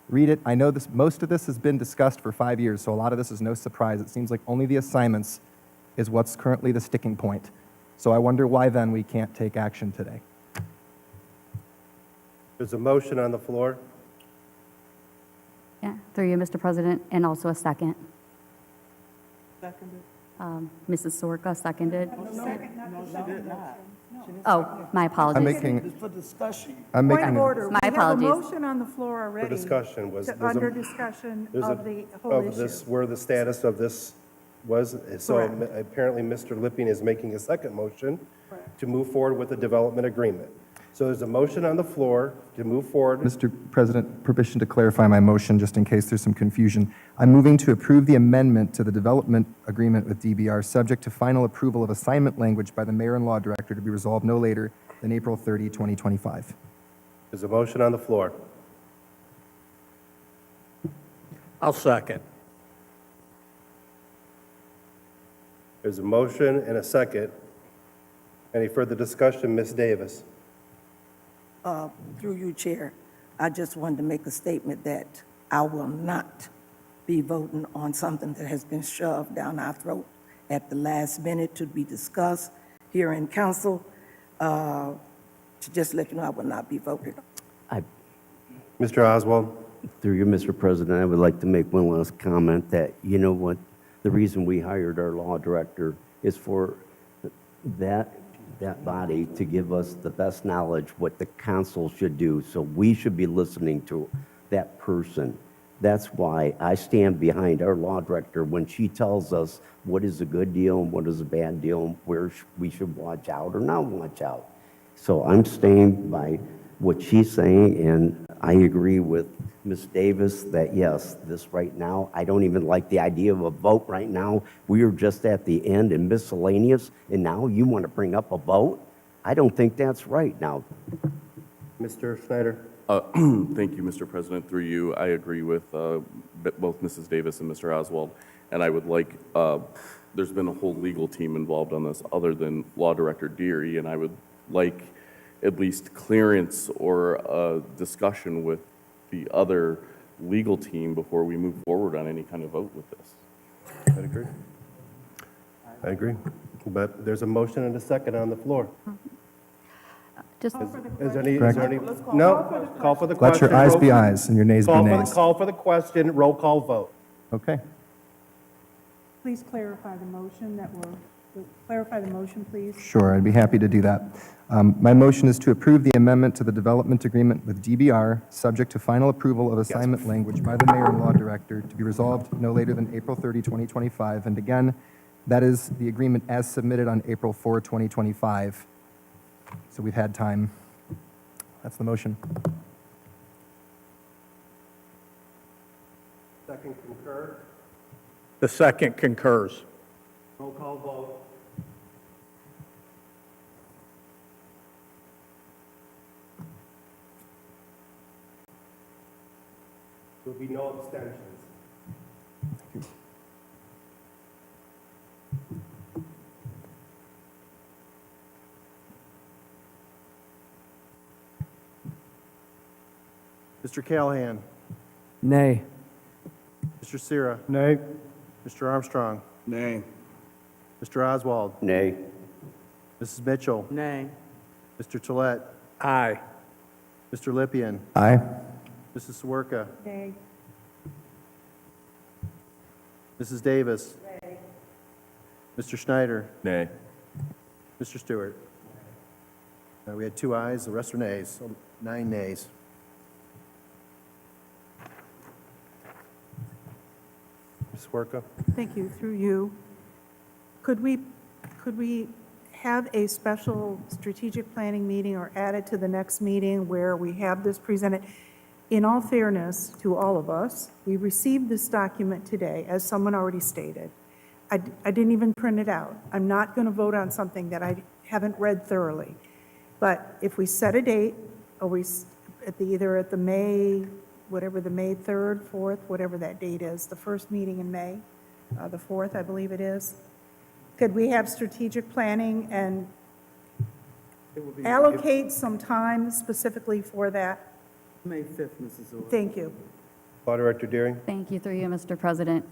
read it. I know most of this has been discussed for 5 years, so a lot of this is no surprise. It seems like only the assignments is what's currently the sticking point. So I wonder why then we can't take action today. There's a motion on the floor. Yeah, through you, Mr. President, and also a second. Seconded? Mrs. Sorka seconded. No, she did not. Oh, my I'm apologies. making, For discussion. I'm Point of making, order. My We have a apologies. motion on the floor already. discussion was- to- there's a- Under discussion There's of the a, whole of this, issue. where the status of this was. So Correct. apparently, Mr. Lipping is making a second motion to move forward with the development agreement. So there's a motion on the floor to move forward. Mr. President, permission to clarify my motion, just in case there's some confusion. I'm moving to approve the amendment to the development agreement with DBR, subject to final approval of assignment language by the mayor and law director to be resolved no later than April 30, 2025. There's a motion on the floor. I'll second. There's a motion and a second. Any further discussion, Ms. Davis? Through you, Chair, I just wanted to make a statement that I will not be voting on something that has been shoved down our throat at the last minute to be discussed here in council. To just let you know, I will not be voting. Mr. Oswald? Through you, Mr. President, I would like to make one last comment that, you know what, the reason we hired our law director is for that body to give us the best knowledge what the council should do. So we should be listening to that person. That's why I stand behind our law director when she tells us what is a good deal and what is a bad deal, and where we should watch out or not watch out. So I'm staying by what she's saying, and I agree with Ms. Davis that, yes, this right now, I don't even like the idea of a vote right now. We are just at the end in miscellaneous, and now you want to bring up a vote? I don't think that's right now. Mr. Schneider? Thank you, Mr. President. Through you, I agree with both Mrs. Davis and Mr. Oswald. And I would like, there's been a whole legal team involved on this other than Law Director Deary, and I would like at least clearance or a discussion with the other legal team before we move forward on any kind of vote with this. I agree. I agree. But there's a motion and a second on the floor. Just, Is there any, Correct. no, call for the Let question. your ayes be Roll- ayes and your nays be nays. Call for the question, roll call vote. Okay. Please clarify the motion that clarify the motion, please. Sure, I'd be happy to do that. My motion is to approve the amendment to the development agreement with DBR, subject to final approval of assignment language by the mayor and law director to be resolved no later than April 30, 2025. And again, that is the agreement as submitted on April 4, 2025. So we've had time. That's the motion. Second concur, The second concurs. roll call vote. There'll be no abstentions. Mr. Callahan? Nay. Mr. Sira? Nay. Mr. Armstrong? Nay. Mr. Oswald? Nay. Mrs. Mitchell? Nay. Mr. Tolet? Aye. Mr. Lippian? Aye. Mrs. Sawerka? Nay. Mrs. Davis? Mr. Schneider? Nay. Mr. Stewart? We had 2 ayes, the rest are nays, so 9 nays. Ms. Werka? Thank you, through you. Could we have a special strategic planning meeting or add it to the next meeting where we have this presented? In all fairness to all of us, we received this document today, as someone already stated. I didn't even print it out. I'm not going to vote on something that I haven't read thoroughly. But if we set a date, or either at the May, whatever the May 3rd, 4th, whatever that date is, the first meeting in May, the 4th, I believe it is, could we have strategic planning and allocate some time specifically for that? May 5th, Mrs. Orr. Thank you. Law Director Deering? thank you through you, Mr. President.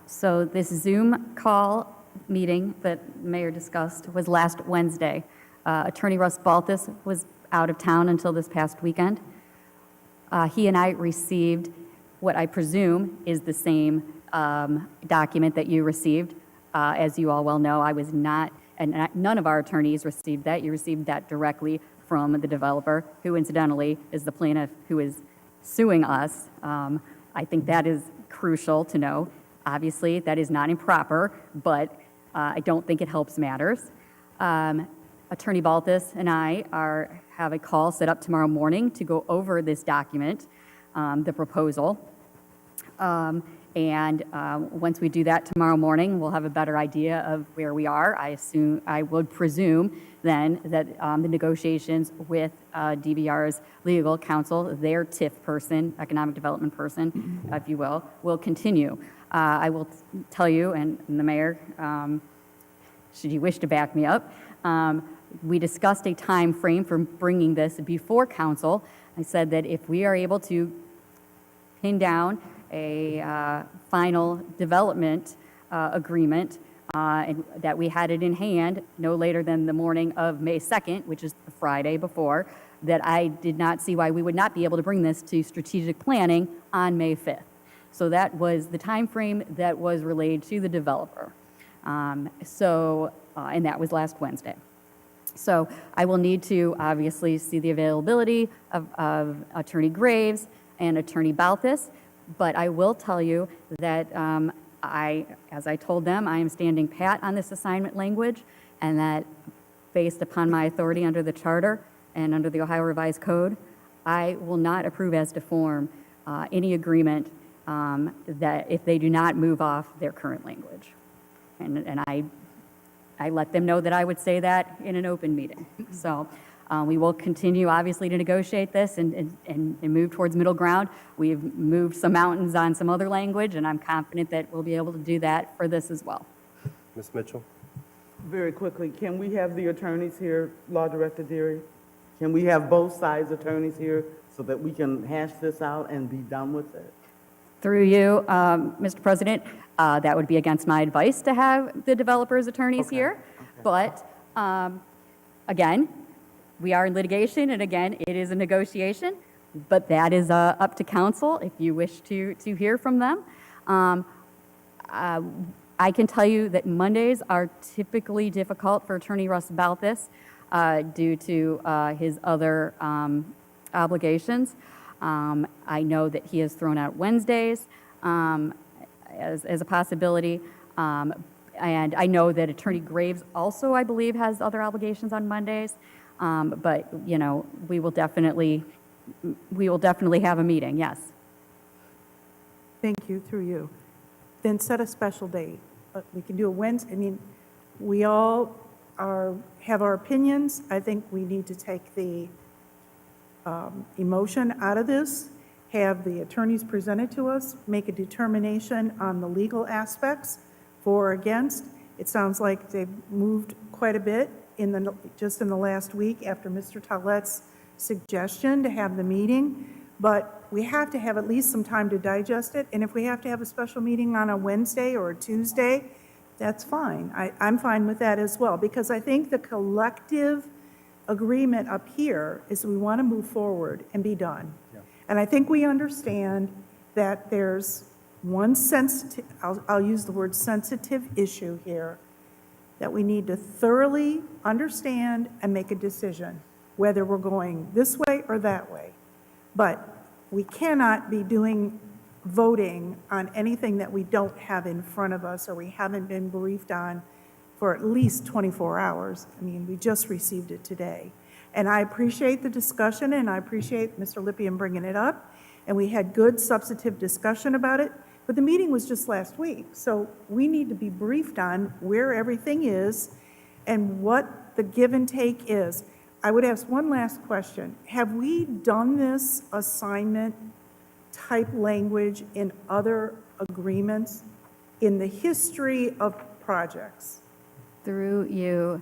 So this Zoom call meeting that Mayor discussed was last Wednesday. Attorney Russ Baltus was out of town until this past weekend. He and I received what I presume is the same document that you received. As you all well know, I was not and none of our attorneys received that. You received that directly from the developer, who incidentally is the plaintiff who is suing us. I think that is crucial to know. Obviously, that is not improper, but I don't think it helps matters. Attorney Baltus and I have a call set up tomorrow morning to go over this document, the proposal. Once we do that tomorrow morning, we'll have a better idea of where we are. I would presume then that the negotiations with DBR's legal counsel, their TIF person, economic development person, if you will continue. I will tell you, and the mayor, should you wish to back me up, we discussed a time frame for bringing this before council. I said that if we are able to pin down a final development agreement, and that we had it in hand no later than the morning of May 2nd, which is the Friday before, that I did not see why we would not be able to bring this to strategic planning on May 5th. So that was the time frame that was relayed to the developer. And that was last Wednesday. So I will need to obviously see the availability of Attorney Graves and Attorney Baltus, but I will tell you that as I told them, I am standing pat on this assignment language, and that based upon my authority under the charter and under the Ohio Revised Code, I will not approve as to form any agreement that if they do not move off their current language. And I let them know that I would say that in an open meeting. So we will continue, obviously, to negotiate this and move towards middle ground. We've moved some mountains on some other language, and I'm confident that we'll be able to do that for this as well. Ms. Mitchell? Very quickly, can we have the attorneys here, Law Director Deary? Can we have both sides' attorneys here so that we can hash this out and be done with it? Through you, Mr. President, that would be against my advice to have the developer's attorneys here. But again, we are in litigation, and again, it is a negotiation, but that is up to council if you wish to hear from them. I can tell you that Mondays are typically difficult for Attorney Russ Baltus due to his other obligations. I know that he has thrown out Wednesdays as a possibility. And I know that Attorney Graves also, I believe, has other obligations on Mondays. But, you know, we will definitely have a meeting, yes. Thank you, through you. Then set a special date. We can do a Wednesday. I mean, we all have our opinions. I think we need to take the emotion out of this, have the attorneys present it to us, make a determination on the legal aspects, for or against. It sounds like they've moved quite a bit just in the last week after Mr. Tollett's suggestion to have the meeting, but we have to have at least some time to digest it, and if we have to have a special meeting on a Wednesday or a Tuesday, that's fine. I'm fine with that as well, because I think the collective agreement up here is we want to move forward and be done. Yeah. And I think we understand that there's one sensitive, I'll use the word sensitive issue here, that we need to thoroughly understand and make a decision, whether we're going this way or that way. But we cannot be voting on anything that we don't have in front of us or we haven't been briefed on for at least 24 hours. I mean, we just received it today. And I appreciate the discussion, and I appreciate Mr. Lippian bringing it up, and we had good substantive discussion about it, but the meeting was just last week, so we need to be briefed on where everything is and what the give and take is. I would ask one last question. Have we done this assignment type language in other agreements in the history of projects? Through you,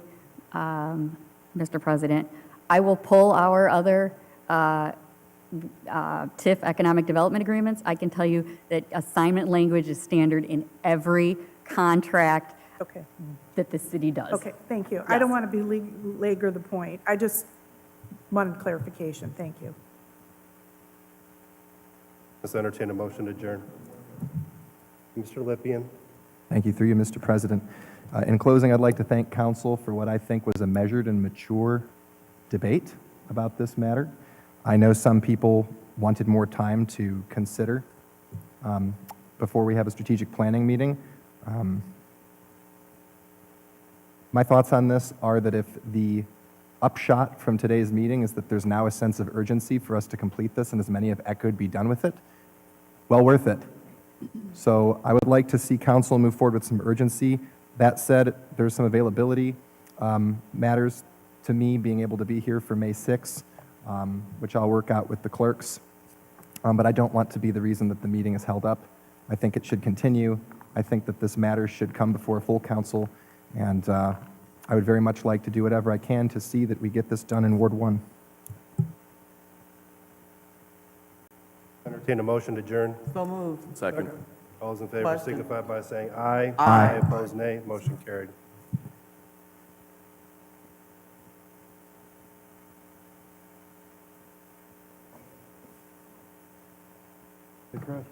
Mr. President, I will pull our other TIF economic development agreements. I can tell you that assignment language is standard in every contract that the city does. Okay, thank you. Yes. I don't want to belabor the point. I just wanted clarification. Thank you. Let's entertain a motion to adjourn. Mr. Lippian? Thank you, through you, Mr. President. In closing, I'd like to thank council for what I think was a measured and mature debate about this matter. I know some people wanted more time to consider before we have a strategic planning meeting. My thoughts on this are that if the upshot from today's meeting is that there's now a sense of urgency for us to complete this, and as many have echoed, be done with it, well worth it. So I would like to see council move forward with some urgency. That said, there's some availability matters to me being able to be here for May 6th, which I'll work out with the clerks. But I don't want to be the reason that the meeting is held up. I think it should continue. I think that this matter should come before full council, and I would very much like to do whatever I can to see that we get this done in Ward 1. Entertain a motion to adjourn. So moved. Second. All those in favor Question. signify by saying aye. Aye. Opposed, nay. Motion carried. Thanks.